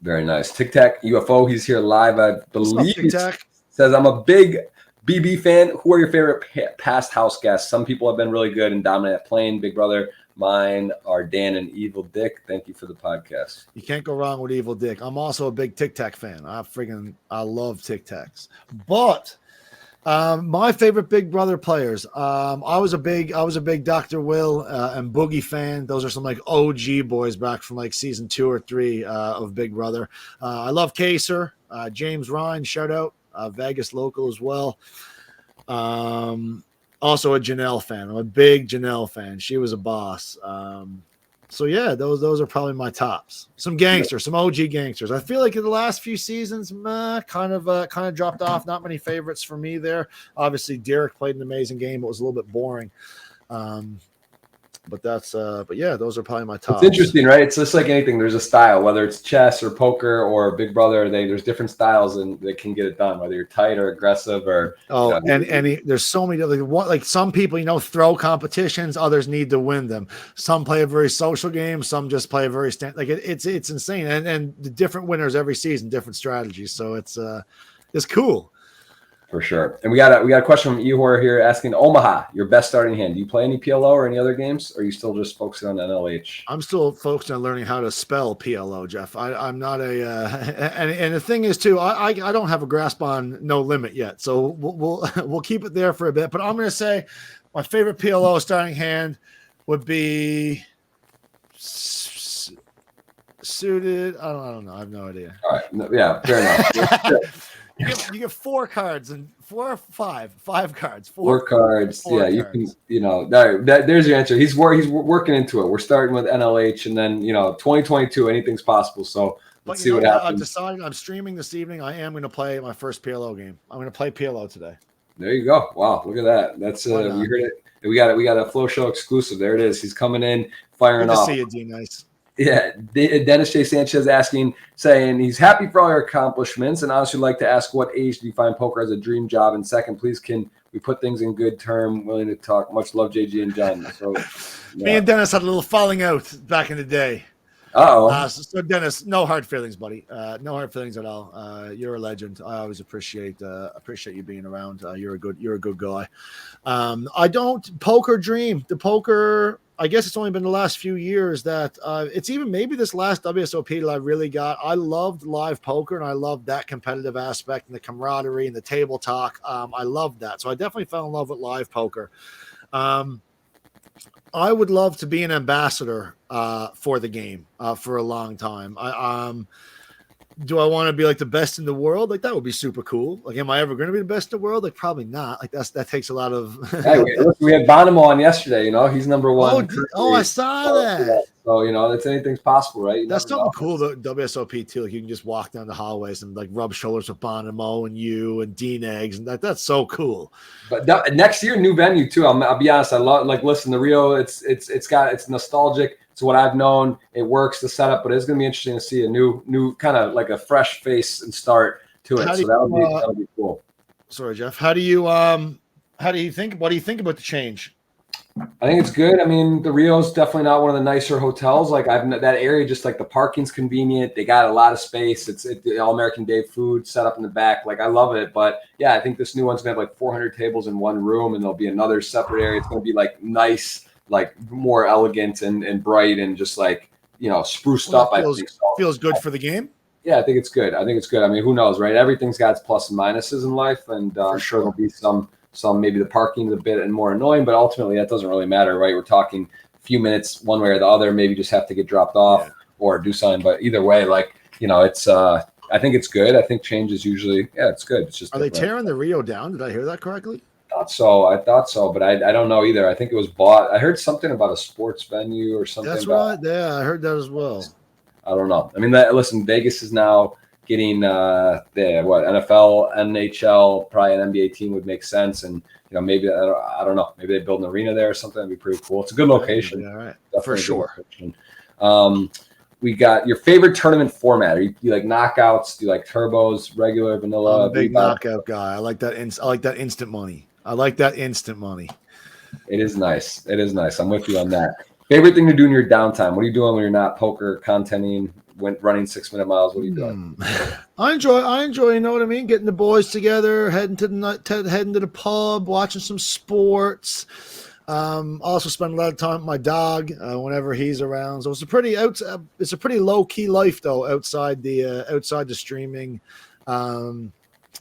Speaker 1: Very nice. Tic Tac UFO, he's here live, I believe.
Speaker 2: Tic Tac
Speaker 1: Says, I'm a big BB fan. Who are your favorite past house guests? Some people have been really good and dominant at playing. Big brother, mine are Dan and Evil Dick. Thank you for the podcast.
Speaker 2: You can't go wrong with Evil Dick. I'm also a big Tic Tac fan. I love Tic Tacs. But my favorite Big Brother players. I was a big Dr. Will and Boogie fan. Those are some like OG boys back from like season 2 or 3 of Big Brother. I love Kaser, James Ryan, shout out, Vegas local as well. Also a Janelle fan. I'm a big Janelle fan. She was a boss. So yeah, those are probably my tops. Some gangsters, some OG gangsters. I feel like in the last few seasons, kind of dropped off. Not many favorites for me there. Obviously, Derek played an amazing game. It was a little bit boring. But yeah, those are probably my tops.
Speaker 1: It's interesting, right? It's just like anything. There's a style, whether it's chess or poker or Big Brother. There's different styles and they can get it done, whether you're tight or aggressive or.
Speaker 2: There's so many like some people, throw competitions. Others need to win them. Some play a very social game. Some just play a very it's insane. And the different winners every season, different strategies. So it's cool.
Speaker 1: For sure. And we got a question from Ehor here asking, Omaha, your best starting hand. Do you play any PLO or any other games? Or are you still just focusing on NLH?
Speaker 2: I'm still focused on learning how to spell PLO, Jeff. I'm not and the thing is too, I don't have a grasp on No Limit yet. So we'll keep it there for a bit. But I'm going to say my favorite PLO starting hand would be suited. I don't know. I have no idea.
Speaker 1: All right. Yeah, fair enough.
Speaker 2: You get 4 cards and 4 or 5 cards.
Speaker 1: 4 cards. Yeah, cards. You can. There's your answer. He's working into it. We're starting with NLH, and then 2022, anything's possible. So let's see what happens.
Speaker 2: I've decided I'm streaming this evening. I am going to play my first PLO game. I'm going to play PLO today.
Speaker 1: There you go. Wow, look at that. That's you heard it. We got a Flow Show exclusive. There it is. He's coming in, firing off.
Speaker 2: Good to see you, D. Nice.
Speaker 1: Yeah, Dennis J. Sanchez saying he's happy for all your accomplishments and honestly like to ask, what age do you find poker as a dream job? And second, please, can we put things in good term? Willing to talk. Much love, JG and John. So,
Speaker 2: Me and Dennis had a little falling out back in the day.
Speaker 1: Oh,
Speaker 2: so Dennis, no hard feelings, buddy. No hard feelings at all. You're a legend. I always appreciate you being around. You're a good guy. I don't poker dream. The poker, I guess it's only been the last few years that it's even maybe this last WSOP that I really got. I loved live poker and I loved that competitive aspect and the camaraderie and the table talk. I loved that. So I definitely fell in love with live poker. I would love to be an ambassador for the game for a long time. Do I want to be like the best in the world? Like that would be super cool. Like, am I ever going to be the best in the world? Like, probably not. Like that takes a lot of.
Speaker 1: Hey, we had Bonomo on yesterday. He's number one.
Speaker 2: I saw that.
Speaker 1: So it's anything's possible, right?
Speaker 2: That's something cool. The WSOP too. Like you can just walk down the hallways and like rub shoulders with Bonomo and you and Dean Eggs, and that's so cool.
Speaker 1: But next year, new venue too. I'll be honest. I love listen, the Rio. It's nostalgic. It's what I've known. It works, the setup, but it's going to be interesting to see a new kind of like a fresh face and start to it. So that'll be cool.
Speaker 2: Sorry, Jeff. What do you think about the change?
Speaker 1: I think it's good. I mean, the Rio's definitely not one of the nicer hotels. Like that area, just like the parking's convenient. They got a lot of space. It's the All-American Day food set up in the back. Like I love it. But yeah, I think this new one's gonna have like 400 tables in one room, and there'll be another separate area. It's gonna be like nice, like more elegant and bright and just like spruced up. I think
Speaker 2: feels good for the game.
Speaker 1: Yeah, I think it's good. I mean, who knows, right? Everything's got its plus and minuses in life, and I'm sure there'll be some maybe the parking's a bit and more annoying, but ultimately that doesn't really matter, right? We're talking a few minutes one way or the other, maybe just have to get dropped off or do something. But either way, it's I think it's good. I think change is usually it's good. It's just
Speaker 2: are they tearing the Rio down? Did I hear that correctly?
Speaker 1: I thought so, but I don't know either. I think it was bought. I heard something about a sports venue or something.
Speaker 2: That's right. Yeah, I heard that as well.
Speaker 1: I don't know. I mean, listen, Vegas is now getting the NFL, NHL, probably an NBA team would make sense, and maybe I don't know, maybe they build an arena there or something. That'd be pretty cool. It's a good location,
Speaker 2: all right,
Speaker 1: definitely
Speaker 2: for sure.
Speaker 1: We got your favorite tournament format. Are you like knockouts? Do you like turbos, regular, vanilla?
Speaker 2: I'm a big knockout guy. I like that. I like that instant money.
Speaker 1: It is nice. I'm with you on that. Favorite thing to do in your downtime? What are you doing when you're not poker, contenting, running 6-minute miles? What are you doing?
Speaker 2: I enjoy, you know what I mean? Getting the boys together, heading to the pub, watching some sports. Also spend a lot of time with my dog whenever he's around. So it's a pretty low key life though outside the streaming and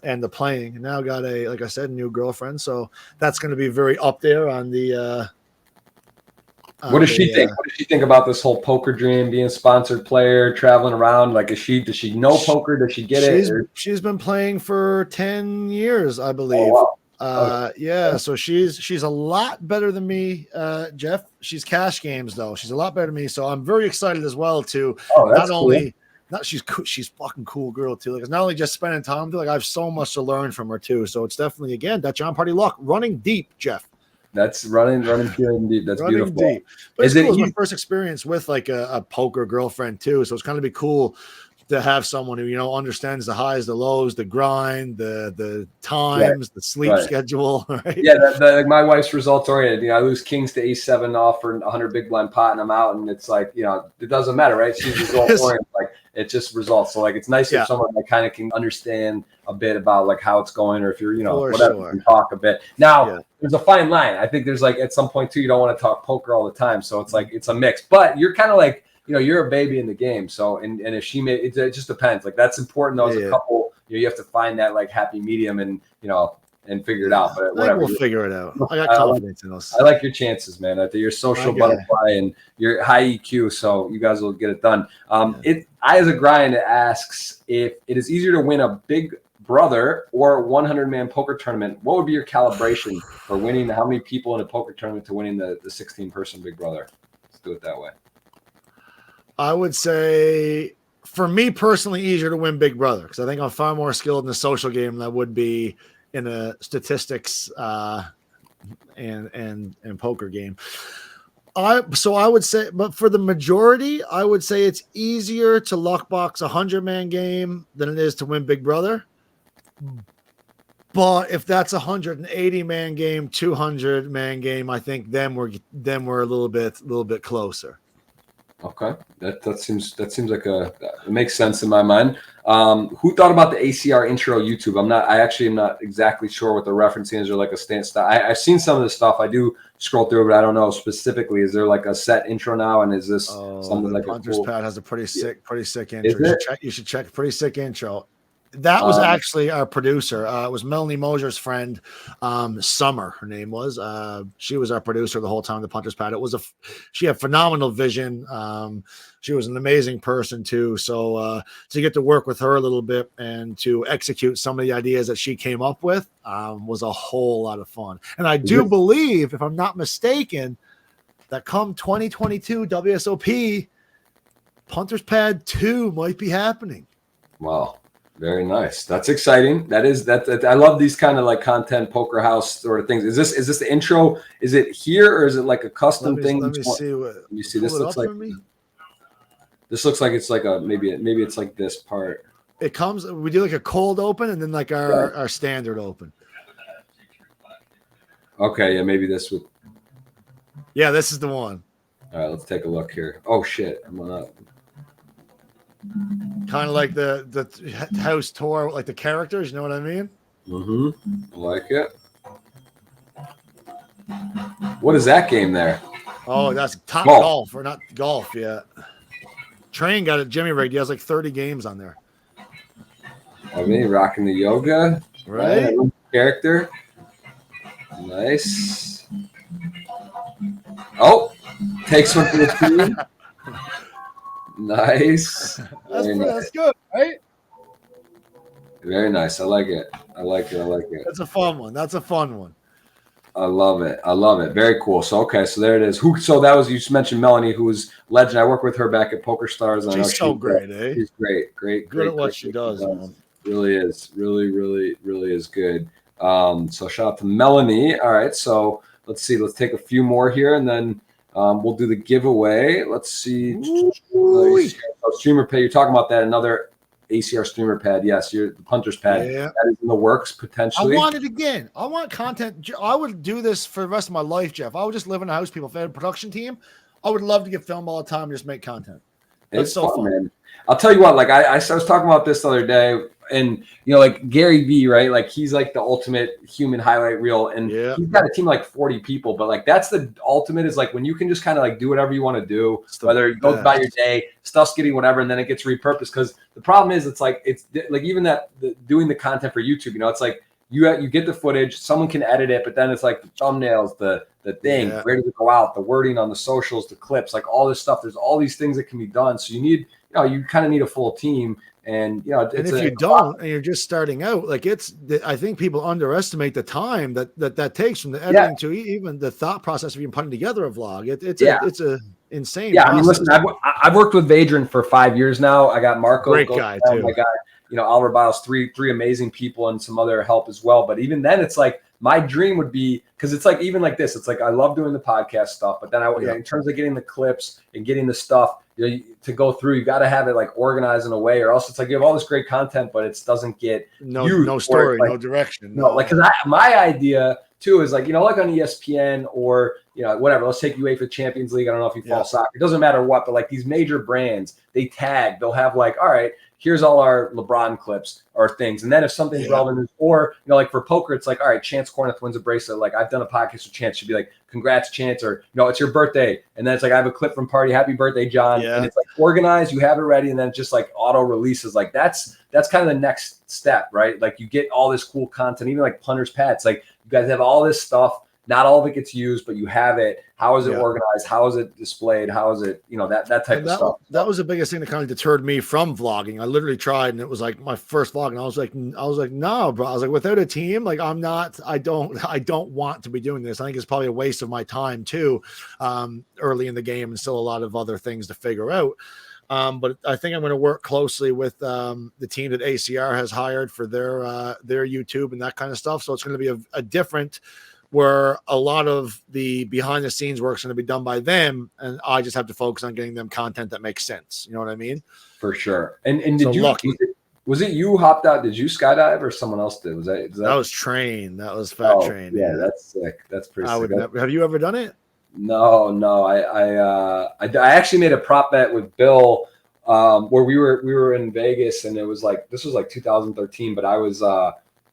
Speaker 2: the playing. And now got like I said, a new girlfriend, so that's going to be very up there on the.
Speaker 1: What does she think? What does she think about this whole poker dream, being a sponsored player, traveling around? Like, does she know poker? Does she get it?
Speaker 2: She's been playing for 10 years, I believe.
Speaker 1: Oh, wow.
Speaker 2: Yeah. So she's a lot better than me, Jeff. She's cash games though. She's a lot better than me. So I'm very excited as well to she's fucking cool girl too. Like it's not only just spending time, like I have so much to learn from her too. So it's definitely again that John Pardy luck running deep, Jeff.
Speaker 1: That's running deep. That's running beautiful. Deep.
Speaker 2: But it's cool. It's my first experience with like a poker girlfriend too. So it's kind of be cool to have someone who understands the highs, the lows, the grind, the times, the sleep schedule. Right?
Speaker 1: Yeah, like my wife's results oriented. I lose kings to ace-7 off for 100 big blind pot, and I'm out, and it's like it doesn't matter, right? She's result oriented. Like it's just results. So like it's nice if someone that kind of can understand a bit about like how it's going, or if you're whatever, you can talk a bit. Now there's a fine line. I think there's like at some point too, you don't want to talk poker all the time, so it's like it's a mix. But you're kind of like. You're a baby in the game. So, and if she made it just depends. Like that's important though as a couple. You have to find that like happy medium and and figure it out. But whatever,
Speaker 2: we'll figure it out. I got confidence in us.
Speaker 1: I like your chances, man. I think you're social butterfly and you're high EQ, so you guys will get it done. I as a grind asks if it is easier to win a big brother or 100-man poker tournament. What would be your calibration for winning? How many people in a poker tournament to winning the 16-person big brother? Let's do it that way.
Speaker 2: I would say, for me personally, easier to win Big Brother because I think I'm far more skilled in the social game than I would be in a statistics and poker game. So I would say, but for the majority, I would say it's easier to lockbox a 100-man game than it is to win Big Brother. But if that's a 180-man game, 200-man game, I think then we're a little bit closer.
Speaker 1: Okay, that seems like it makes sense in my mind. Who thought about the ACR intro YouTube? I actually am not exactly sure what the referencing is, or like a stance. I've seen some of the stuff. I do scroll through, but I don't know specifically. Is there like a set intro now, and is this something
Speaker 2: the
Speaker 1: like
Speaker 2: punter's pad has a pretty sick intro. You should check pretty sick intro. That was actually our producer. It was Melanie Mosier's friend, Summer. Her name was. She was our producer the whole time. The punter's pad. She had phenomenal vision. She was an amazing person too. So to get to work with her a little bit and to execute some of the ideas that she came up with was a whole lot of fun. And I do believe, if I'm not mistaken, that come 2022 WSOP, punter's pad 2 might be happening.
Speaker 1: Wow. Very nice. That's exciting. That I love these kind of like content poker house sort of things. Is this the intro? Is it here, or is it like a custom thing?
Speaker 2: Let me see.
Speaker 1: Let me see. This looks like it's like a maybe it's like this part.
Speaker 2: It comes. We do like a cold open and then like our standard open.
Speaker 1: Okay, yeah, maybe this would.
Speaker 2: Yeah, this is the one.
Speaker 1: All right, let's take a look here. Oh shit, I'm on up.
Speaker 2: Kind of like the house tour, like the characters, you know what I mean?
Speaker 1: Mm-hmm. I like it. What is that game there?
Speaker 2: Oh, that's Top Golf, or not golf yet. Train got it. Jimmy rigged. He has like 30 games on there.
Speaker 1: I mean, rocking the yoga,
Speaker 2: right?
Speaker 1: Character, nice. Oh, takes one for the team. Nice.
Speaker 2: That's good, right?
Speaker 1: Very nice. I like it.
Speaker 2: That's a fun one.
Speaker 1: I love it. Very cool. So there it is. So that was, you just mentioned Melanie, who was legend. I work with her back at Poker Stars. And
Speaker 2: she's so great, eh?
Speaker 1: She's great.
Speaker 2: Good at what she does, man.
Speaker 1: Really is. Really is good. So shout out to Melanie. All right. So let's see. Let's take a few more here, and then we'll do the giveaway. Let's see. Streamer pad. You're talking about that. Another ACR streamer pad. Yes, the punter's pad.
Speaker 2: Yeah.
Speaker 1: That is in the works potentially.
Speaker 2: I want it again. I want content. I would do this for the rest of my life, Jeff. I would just live in a house. People, if they had a production team, I would love to get filmed all the time and just make content.
Speaker 1: It's so fun, man. I'll tell you what, like I was talking about this the other day, and like Gary Vee, right? Like he's like the ultimate human highlight reel, and he's got a team of like 40 people, but like that's the ultimate, is like when you can just kind of like do whatever you want to do, whether you go by your day, stuff's getting whatever, and then it gets repurposed. Because the problem is, it's like even doing the content for YouTube, it's like you get the footage, someone can edit it, but then it's like the thumbnails, the thing, where does it go out, the wording on the socials, the clips, like all this stuff. There's all these things that can be done. So you need, you kind of need a full team. And
Speaker 2: if you don't, and you're just starting out, like I think people underestimate the time that takes from the editing to even the thought process of even putting together a vlog. It's a insane.
Speaker 1: Yeah, process. I mean, listen, I've worked with Vadran for 5 years now. I got Marco,
Speaker 2: great guy too.
Speaker 1: I got Albert Biles, three amazing people, and some other help as well. But even then, it's like my dream would be, because it's like even like this. It's like I love doing the podcast stuff, but then in terms of getting the clips and getting the stuff. To go through, you got to have it like organized in a way, or else it's like you have all this great content, but it doesn't get
Speaker 2: no story, no direction.
Speaker 1: No, like because my idea too is like like on ESPN or whatever. Let's take UEFA for the Champions League. I don't know if you follow soccer. It doesn't matter what, but like these major brands, they'll have like, all right, here's all our LeBron clips or things. And then if something's relevant, or, like for poker, it's like, all right, Chance Kornuth wins a bracelet. Like I've done a podcast with Chance. She'd be like, congrats, Chance. Or, it's your birthday. And then it's like, I have a clip from Pardy. Happy birthday, John. Yeah. And it's like organized, you have it ready. And then just like auto releases. Like that's kind of the next step, right? Like you get all this cool content, even like punter's pads. Like you guys have all this stuff. Not all of it gets used, but you have it. How is it organized? How is it displayed? How is it, that type of stuff.
Speaker 2: That was the biggest thing that kind of deterred me from vlogging. I literally tried, and it was like my first vlog, and I was like, no, bro. I was like, without a team, like I don't want to be doing this. I think it's probably a waste of my time too, early in the game, and still a lot of other things to figure out. But I think I'm going to work closely with the team that ACR has hired for their YouTube and that kind of stuff. So it's going to be a different, where a lot of the behind the scenes work is going to be done by them, and I just have to focus on getting them content that makes sense. You know what I mean?
Speaker 1: For sure. And did you was it you hopped out? Did you skydive or someone else did? That
Speaker 2: was Train. That was Fat Train.
Speaker 1: Yeah, that's sick. That's pretty sick.
Speaker 2: Have you ever done it?
Speaker 1: No. I actually made a prop bet with Bill where we were in Vegas, and this was like 2013, but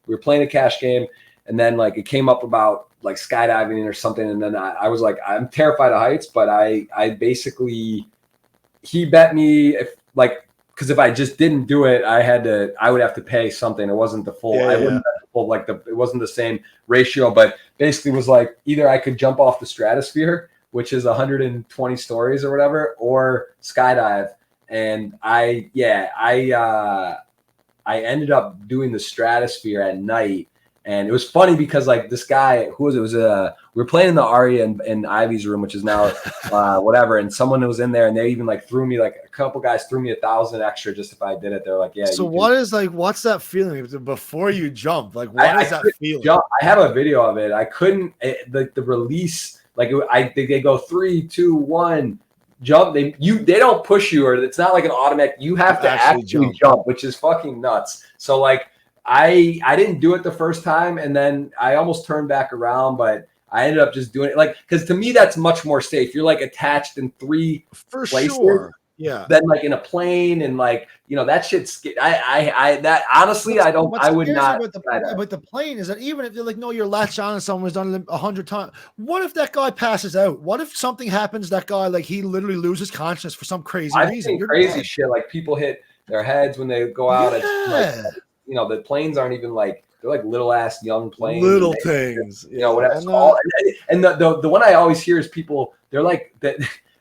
Speaker 1: we were playing a cash game, and then like it came up about like skydiving or something, and then I was like, I'm terrified of heights, but I basically, he bet me because if I just didn't do it, I would have to pay something. It wasn't the full. I wouldn't have the full, it wasn't the same ratio, but basically was like either I could jump off the stratosphere, which is 120 stories or whatever, or skydive. And I ended up doing the stratosphere at night. And it was funny because like this guy, who was it? We were playing in the Aria in Ivy's room, which is now whatever. And someone was in there, and they even like threw me, like a couple guys threw me $1,000 extra just if I did it. They're like, yeah.
Speaker 2: So what's that feeling before you jump? Like, what is that feeling?
Speaker 1: Jump. I have a video of it. I couldn't the release. Like they go 3, 2, 1. Jump. They don't push you, or it's not like an automatic. You have to actually jump, which is fucking nuts. So like. I didn't do it the first time, and then I almost turned back around, but I ended up just doing it because to me that's much more safe. You're like attached in 3 places,
Speaker 2: yeah.
Speaker 1: Than like in a plane, and like that shit's. That honestly, I would not.
Speaker 2: But the plane is that even if you're like, no, you're latched on and someone's done it 100 times. What if that guy passes out? What if something happens? That guy like he literally loses consciousness for some crazy reason.
Speaker 1: Crazy shit, like people hit their heads when they go out.
Speaker 2: Yeah.
Speaker 1: The planes aren't even like, they're like little ass young planes.
Speaker 2: Little things.
Speaker 1: Whatever. And the one I always hear is people, they're like that.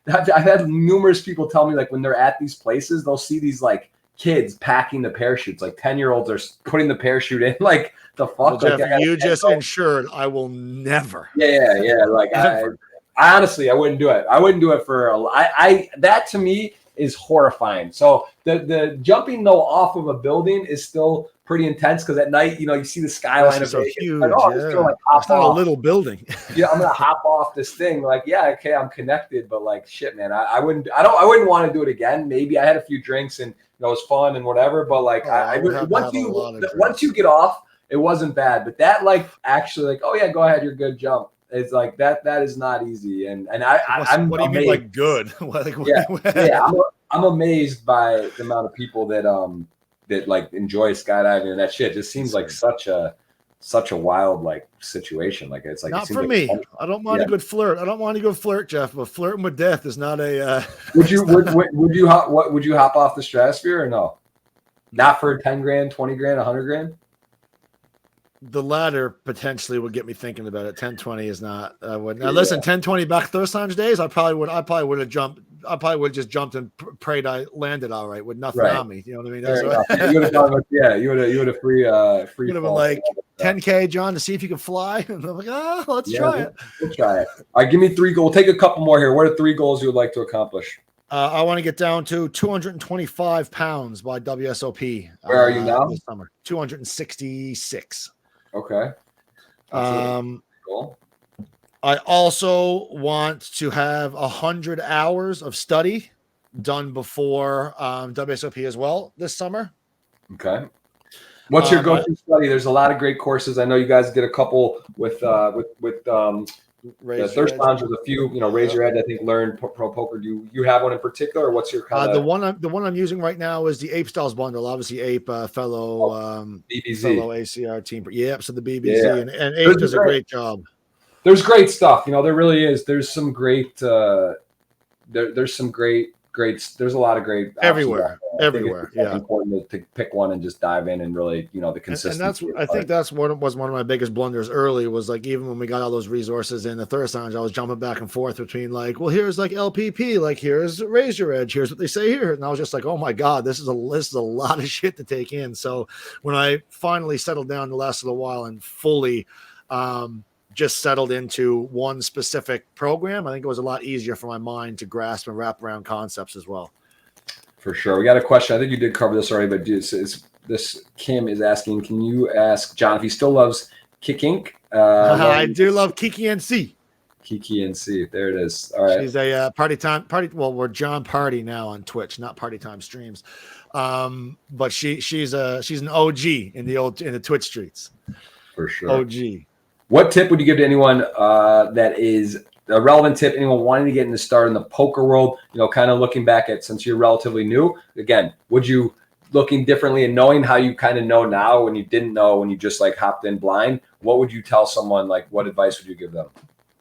Speaker 1: I've had numerous people tell me like when they're at these places, they'll see these like kids packing the parachutes, like 10-year-olds are putting the parachute in. Like the fuck.
Speaker 2: Well, Jeff, you just ensured I will never.
Speaker 1: Yeah. Like I honestly, I wouldn't do it. I wouldn't do it for that to me is horrifying. So the jumping though off of a building is still pretty intense because at night, you see the skyline of
Speaker 2: so huge.
Speaker 1: Like,
Speaker 2: it's not a little building.
Speaker 1: Yeah, I'm gonna hop off this thing. Like, yeah, okay, I'm connected, but like, shit, man, I wouldn't want to do it again. Maybe I had a few drinks and it was fun and whatever, but like, once you get off, it wasn't bad. But that like actually like, oh yeah, go ahead, you're good, jump. It's like that is not easy, and I'm
Speaker 2: what do you mean like good?
Speaker 1: I'm amazed by the amount of people that like enjoy skydiving, and that shit just seems like such a wild like situation. Like it's like
Speaker 2: not for me. I don't mind a good flirt. I don't want to go flirt, Jeff, but flirting with death is not a.
Speaker 1: Would you hop off the stratosphere or no? Not for 10 grand, 20 grand, 100 grand.
Speaker 2: The latter potentially would get me thinking about it. 10-20 is not. Now listen, 10-20 back Thurston's days, I probably would have jumped. I probably would have just jumped and prayed I landed all right with nothing on me. You know what I mean?
Speaker 1: You would have you would have free.
Speaker 2: Would have been like 10K, John, to see if you can fly. And I'm like, let's try it.
Speaker 1: We'll try it. All right, give me 3 goals. We'll take a couple more here. What are 3 goals you would like to accomplish?
Speaker 2: I want to get down to 225 pounds by WSOP.
Speaker 1: Where are you now?
Speaker 2: This summer, 266.
Speaker 1: Okay. Cool.
Speaker 2: I also want to have 100 hours of study done before WSOP as well this summer.
Speaker 1: Okay. What's your go-to study? There's a lot of great courses. I know you guys did a couple with Thirst Lounge with a few, Raise Your Head, I think, Learn Pro Poker. Do you have one in particular, or what's your kind of...
Speaker 2: The one I'm using right now is the Ape Styles bundle. Obviously, Ape, fellow ACR team. Yep, so the BBZ and Ape does a great job.
Speaker 1: There's great stuff, there really is. There's some great there's some great there's a lot of great
Speaker 2: everywhere.
Speaker 1: It's important to pick one and just dive in and really, the consistency.
Speaker 2: And I think that's what was one of my biggest blunders early was like, even when we got all those resources in the Thirst Lounge, I was jumping back and forth between like, well, here's like LPP, like here's Raise Your Edge, here's what they say here. And I was just like, oh my God, this is a lot of shit to take in. So when I finally settled down the last little while and fully, just settled into one specific program, I think it was a lot easier for my mind to grasp and wrap around concepts as well.
Speaker 1: For sure. We got a question. I think you did cover this already, but this Kim is asking, can you ask John if he still loves Kicking?
Speaker 2: I do love Kiki NC.
Speaker 1: Kiki NC. There it is. All right.
Speaker 2: She's a party. Well, we're John Pardy now on Twitch, not Party Time streams. But she's an OG in the Twitch streets.
Speaker 1: For sure.
Speaker 2: OG.
Speaker 1: What tip would you give to anyone that is a relevant tip, anyone wanting to get into start in the poker world, kind of looking back at, since you're relatively new, again, would you looking differently and knowing how you kind of know now when you didn't know, when you just like hopped in blind, what would you tell someone? Like, what advice would you give them?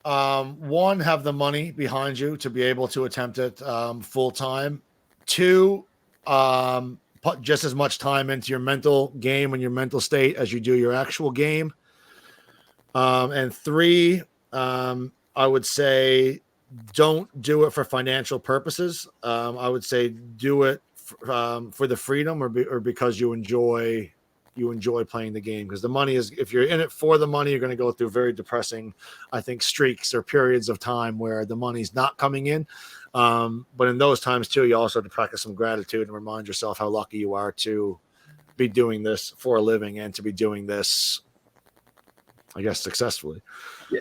Speaker 2: One, have the money behind you to be able to attempt it full time. Two, put just as much time into your mental game and your mental state as you do your actual game. And three, I would say don't do it for financial purposes. I would say do it for the freedom or because you enjoy playing the game, because the money is, if you're in it for the money, you're going to go through very depressing, I think, streaks or periods of time where the money's not coming in. But in those times too, you also have to practice some gratitude and remind yourself how lucky you are to be doing this for a living and to be doing this, I guess, successfully.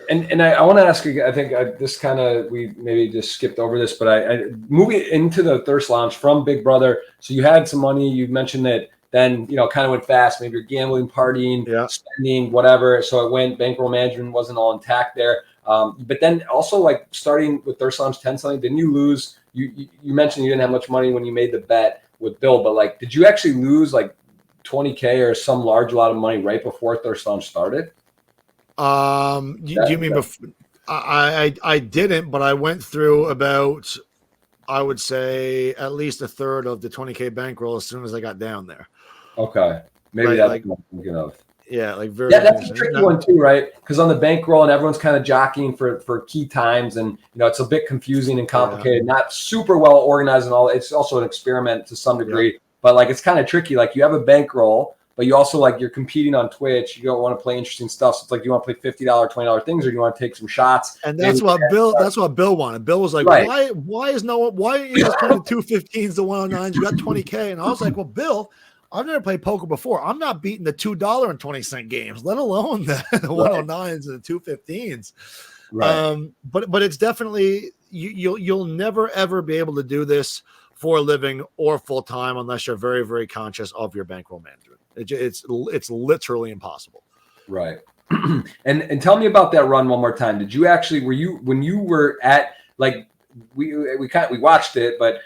Speaker 1: And I want to ask you, I think this kind of, we maybe just skipped over this, but I moving into the Thirst Lounge from Big Brother. So you had some money, you mentioned that then, kind of went fast. Maybe you're gambling, partying, spending, whatever. So it went, bankroll management wasn't all intact there. But then also, like, starting with Thirst Lounge 10 something, didn't you lose? You mentioned you didn't have much money when you made the bet with Bill, but like, did you actually lose like $20K or some large lot of money right before Thirst Lounge started?
Speaker 2: Do you mean before? I didn't, but I went through about, I would say, at least a third of the 20K bankroll as soon as I got down there.
Speaker 1: Okay, maybe that's what I'm thinking of.
Speaker 2: Yeah, like
Speaker 1: that's a tricky one too, right? Because on the bankroll and everyone's kind of jockeying for key times, and it's a bit confusing and complicated, not super well organized and all. It's also an experiment to some degree, but like it's kind of tricky. Like you have a bankroll, but you also, like, you're competing on Twitch. You don't want to play interesting stuff. So it's like, you want to play $50, $20 things, or do you want to take some shots?
Speaker 2: And that's what Bill wanted. Bill was like, why is no one, why are you just playing the 215s, the 109s? You got 20K. And I was like, well, Bill, I've never played poker before. I'm not beating the $2.20 games, let alone the 109s and the 215s. Right. But it's definitely, you'll never ever be able to do this for a living or full time unless you're very, very conscious of your bankroll management. It's literally impossible.
Speaker 1: Right. And tell me about that run one more time. Did you actually, when you were at, like, we watched it, but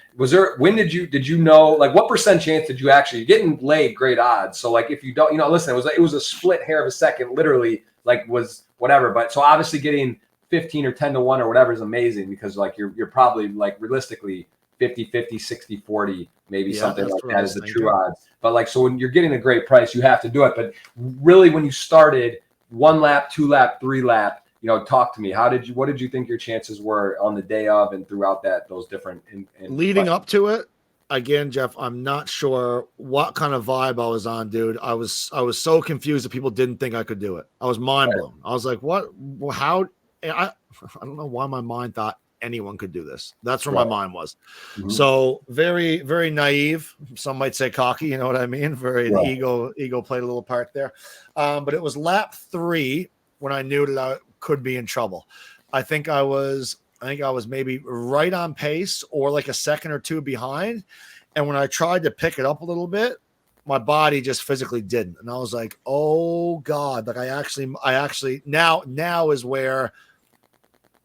Speaker 1: when did you know, like, what percent chance did you actually, you're getting laid great odds. So like, if you don't, listen, it was a split hair of a second, literally, like, was whatever. But so obviously getting 15 or 10 to 1 or whatever is amazing, because like you're probably, like, realistically 50-50, 60-40, maybe something like that is the true odds. But like, so when you're getting a great price, you have to do it. But really, when you started 1 lap, 2 lap, 3 lap, talk to me. What did you think your chances were on the day of and throughout those different
Speaker 2: leading up to it? Again, Jeff, I'm not sure what kind of vibe I was on, dude. I was so confused that people didn't think I could do it. I was mind blown. I was like, what? How? I don't know why my mind thought anyone could do this. That's where my mind was. Mm-hmm. So very, very naive. Some might say cocky, you know what I mean? The ego played a little part there. But it was lap 3 when I knew that I could be in trouble. I think I was maybe right on pace or like a second or two behind. And when I tried to pick it up a little bit, my body just physically didn't. And I was like, oh God, like I actually now is where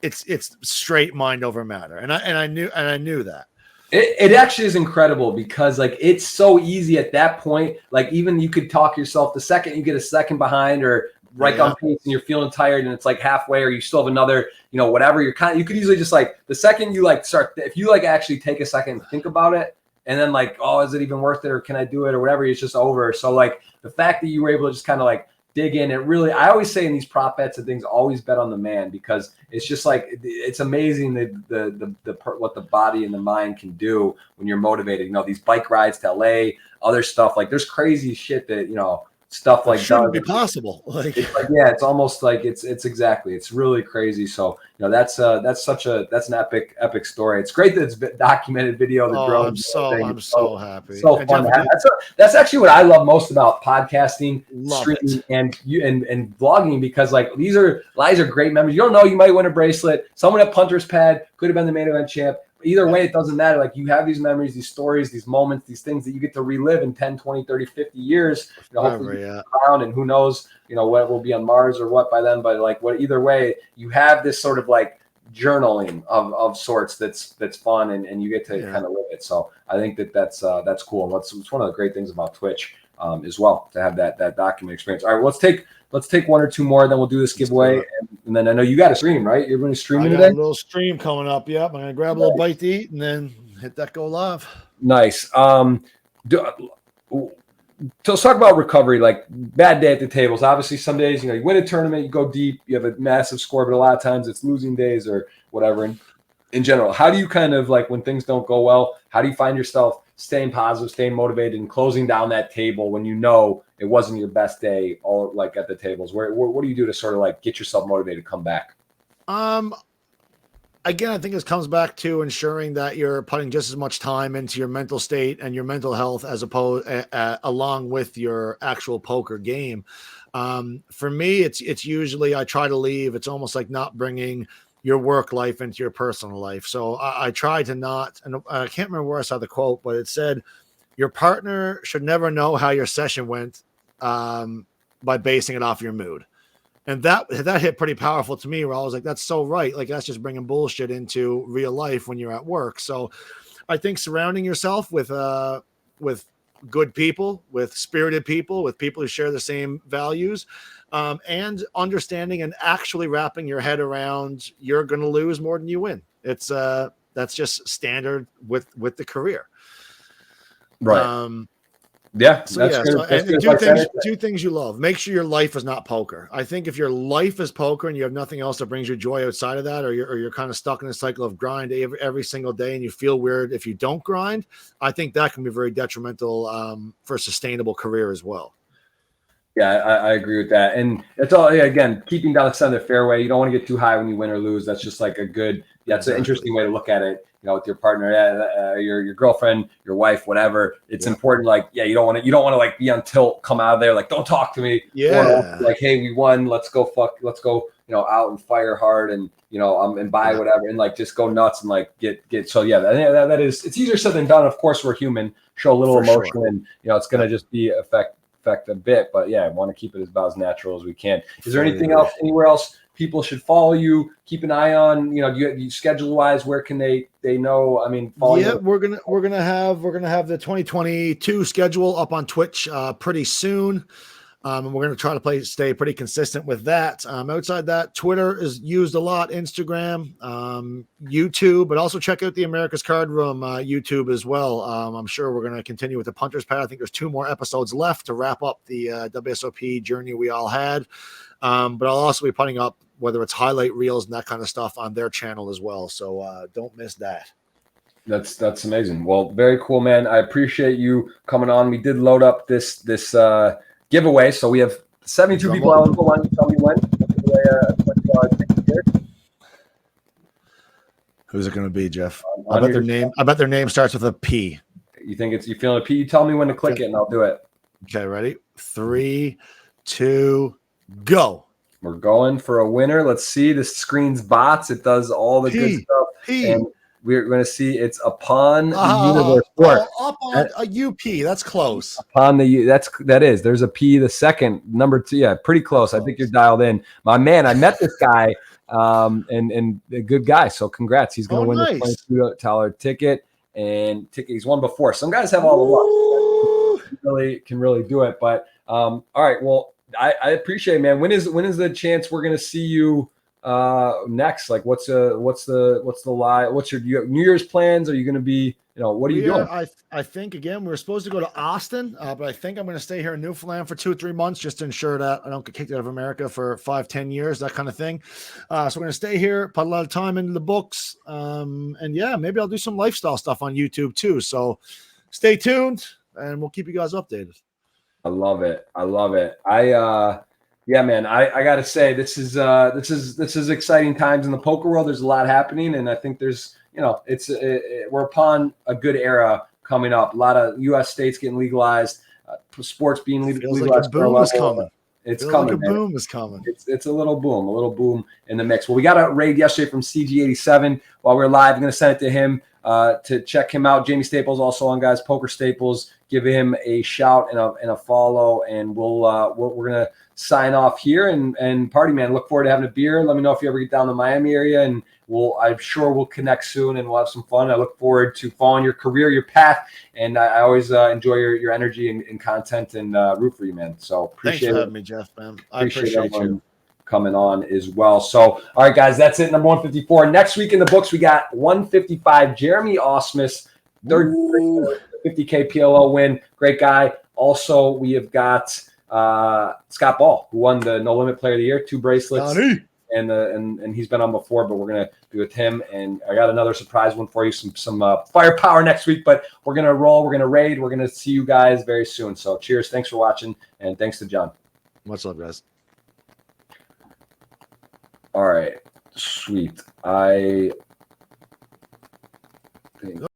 Speaker 2: it's straight mind over matter. And I knew that.
Speaker 1: It actually is incredible, because like it's so easy at that point. Like, even you could talk yourself, the second you get a second behind or on pace and you're feeling tired and it's like halfway, or you still have another, whatever, you could easily just, like, the second you like start, if you like actually take a second and think about it, and then like, oh, is it even worth it, or can I do it, or whatever, it's just over. So like the fact that you were able to just kind of like dig in, it really, I always say in these prop bets and things, always bet on the man, because it's just like, it's amazing what the body and the mind can do when you're motivated. These bike rides to LA, other stuff, like there's crazy shit that, stuff like
Speaker 2: shouldn't be possible.
Speaker 1: It's almost like it's exactly, it's really crazy. So that's an epic story. It's great that it's documented video. The drones.
Speaker 2: I'm so happy.
Speaker 1: So fun. That's actually what I love most about podcasting, streaming, and vlogging, because like these are great memories. You don't know, you might win a bracelet. Someone at Punter's Pad could have been the main event champ. Either way, it doesn't matter. Like, you have these memories, these stories, these moments, these things that you get to relive in 10, 20, 30, 50 years. Hopefully around, and who knows, what will be on Mars or what by then. But like, either way, you have this sort of like journaling of sorts that's fun, and you get to kind of live it. So I think that's cool. And it's one of the great things about Twitch as well, to have that document experience. All right, let's take one or two more, then we'll do this giveaway, and then I know you got a stream, right? You're going to stream today.
Speaker 2: A little stream coming up. Yep, I'm going to grab a little bite to eat and then hit that go live. Nice.
Speaker 1: So let's talk about recovery, like bad day at the tables. Obviously, some days, you win a tournament, you go deep, you have a massive score, but a lot of times it's losing days or whatever. And in general, how do you kind of, like, when things don't go well, how do you find yourself staying positive, staying motivated, and closing down that table when you know it wasn't your best day, all like at the tables? What do you do to sort of like get yourself motivated to come back?
Speaker 2: Again, I think this comes back to ensuring that you're putting just as much time into your mental state and your mental health as opposed along with your actual poker game. For me, it's usually, I try to leave. It's almost like not bringing your work life into your personal life. So I try to not, and I can't remember where I saw the quote, but it said, your partner should never know how your session went by basing it off your mood. And that hit pretty powerful to me, where I was like, that's so right. Like, that's just bringing bullshit into real life when you're at work. So I think surrounding yourself with good people, with spirited people, with people who share the same values, and understanding and actually wrapping your head around, you're going to lose more than you win. It's that's just standard with the career.
Speaker 1: Right. Yeah.
Speaker 2: So do things you love. Make sure your life is not poker. I think if your life is poker and you have nothing else that brings you joy outside of that, or you're kind of stuck in a cycle of grind every single day, and you feel weird if you don't grind, I think that can be very detrimental for a sustainable career as well.
Speaker 1: Yeah, I agree with that. And it's all, again, keeping down the center of the fairway. You don't want to get too high when you win or lose. That's just like that's an interesting way to look at it. With your partner, your girlfriend, your wife, whatever. It's important. Like, you don't want to like be on tilt, come out of there like, don't talk to me.
Speaker 2: Yeah.
Speaker 1: Or like, hey, we won. Let's go, out and fire hard and and buy whatever and like just go nuts and like get. So that is, it's easier said than done. Of course, we're human. Show a little emotion, and it's gonna just be affect a bit. But I want to keep it about as natural as we can. Is there anything else, anywhere else people should follow you, keep an eye on, you schedule wise, where can they know? I mean, follow you.
Speaker 2: We're gonna have the 2022 schedule up on Twitch pretty soon. And we're going to try to stay pretty consistent with that. Outside that, Twitter is used a lot, Instagram, YouTube, but also check out the America's Card Room YouTube as well. I'm sure we're going to continue with the Punter's Pad. I think there's 2 more episodes left to wrap up the WSOP journey we all had. But I'll also be putting up, whether it's highlight reels and that kind of stuff, on their channel as well. So don't miss that.
Speaker 1: That's amazing. Well, very cool, man. I appreciate you coming on. We did load up this giveaway, so we have 72 people eligible. Why don't you tell me when?
Speaker 2: Who's it going to be, Jeff? I bet their name starts with a P.
Speaker 1: You think you feeling a P? You tell me when to click it, and I'll do it.
Speaker 2: Okay, ready? 3, 2, go.
Speaker 1: We're going for a winner. Let's see. This screen's bots. It does all the good stuff. And we're going to see it's upon the universe.
Speaker 2: Up on a UP. That's close.
Speaker 1: Upon that is. There's a P. The second number 2. Yeah, pretty close. I think you're dialed in, my man. I met this guy, and a good guy. So congrats. He's going to win the $22 ticket and ticket. He's won before. Some guys have all the luck. Can really do it. But all right. Well, I appreciate it, man. When is the chance we're going to see you next? Like, what's your New Year's plans? Are you going to be, what are you doing?
Speaker 2: I think, again, we were supposed to go to Austin, but I think I'm going to stay here in Newfoundland for 2 or 3 months just to ensure that I don't get kicked out of America for 5-10 years, that kind of thing. So we're going to stay here, put a lot of time into the books. And maybe I'll do some lifestyle stuff on YouTube too. So stay tuned and we'll keep you guys updated.
Speaker 1: I love it. Yeah, man, I got to say, this is exciting times in the poker world. There's a lot happening, and I think there's, we're upon a good era coming up. A lot of U.S. states getting legalized, sports being legalized.
Speaker 2: Like a boom is coming.
Speaker 1: It's coming.
Speaker 2: Like a boom is coming.
Speaker 1: It's a little boom in the mix. Well, we got a raid yesterday from CG87 while we were live. I'm going to send it to him. to check him out. Jamie Staples also on, guys. Poker Staples. Give him a shout and a follow, and we're gonna sign off here. And Pardy, man, look forward to having a beer. Let me know if you ever get down to the Miami area, and I'm sure we'll connect soon, and we'll have some fun. I look forward to following your career, your path, and I always enjoy your energy and content, and root for you, man. So appreciate
Speaker 2: Thanks for having me, Jeff, man. I appreciate you
Speaker 1: coming on as well. So, all right, guys, that's it. Number 154. Next week in the books, we got 155. Jeremy Osmus, third 50K PLO win. Great guy. Also, we have got Scott Ball, who won the No Limit Player of the Year, 2 bracelets.
Speaker 2: Johnny.
Speaker 1: And he's been on before, but we're gonna be with him. And I got another surprise one for you, some firepower next week. But we're gonna roll, we're gonna raid, we're gonna see you guys very soon. So cheers, thanks for watching, and thanks to John.
Speaker 2: Much love, guys.
Speaker 1: All right, sweet. I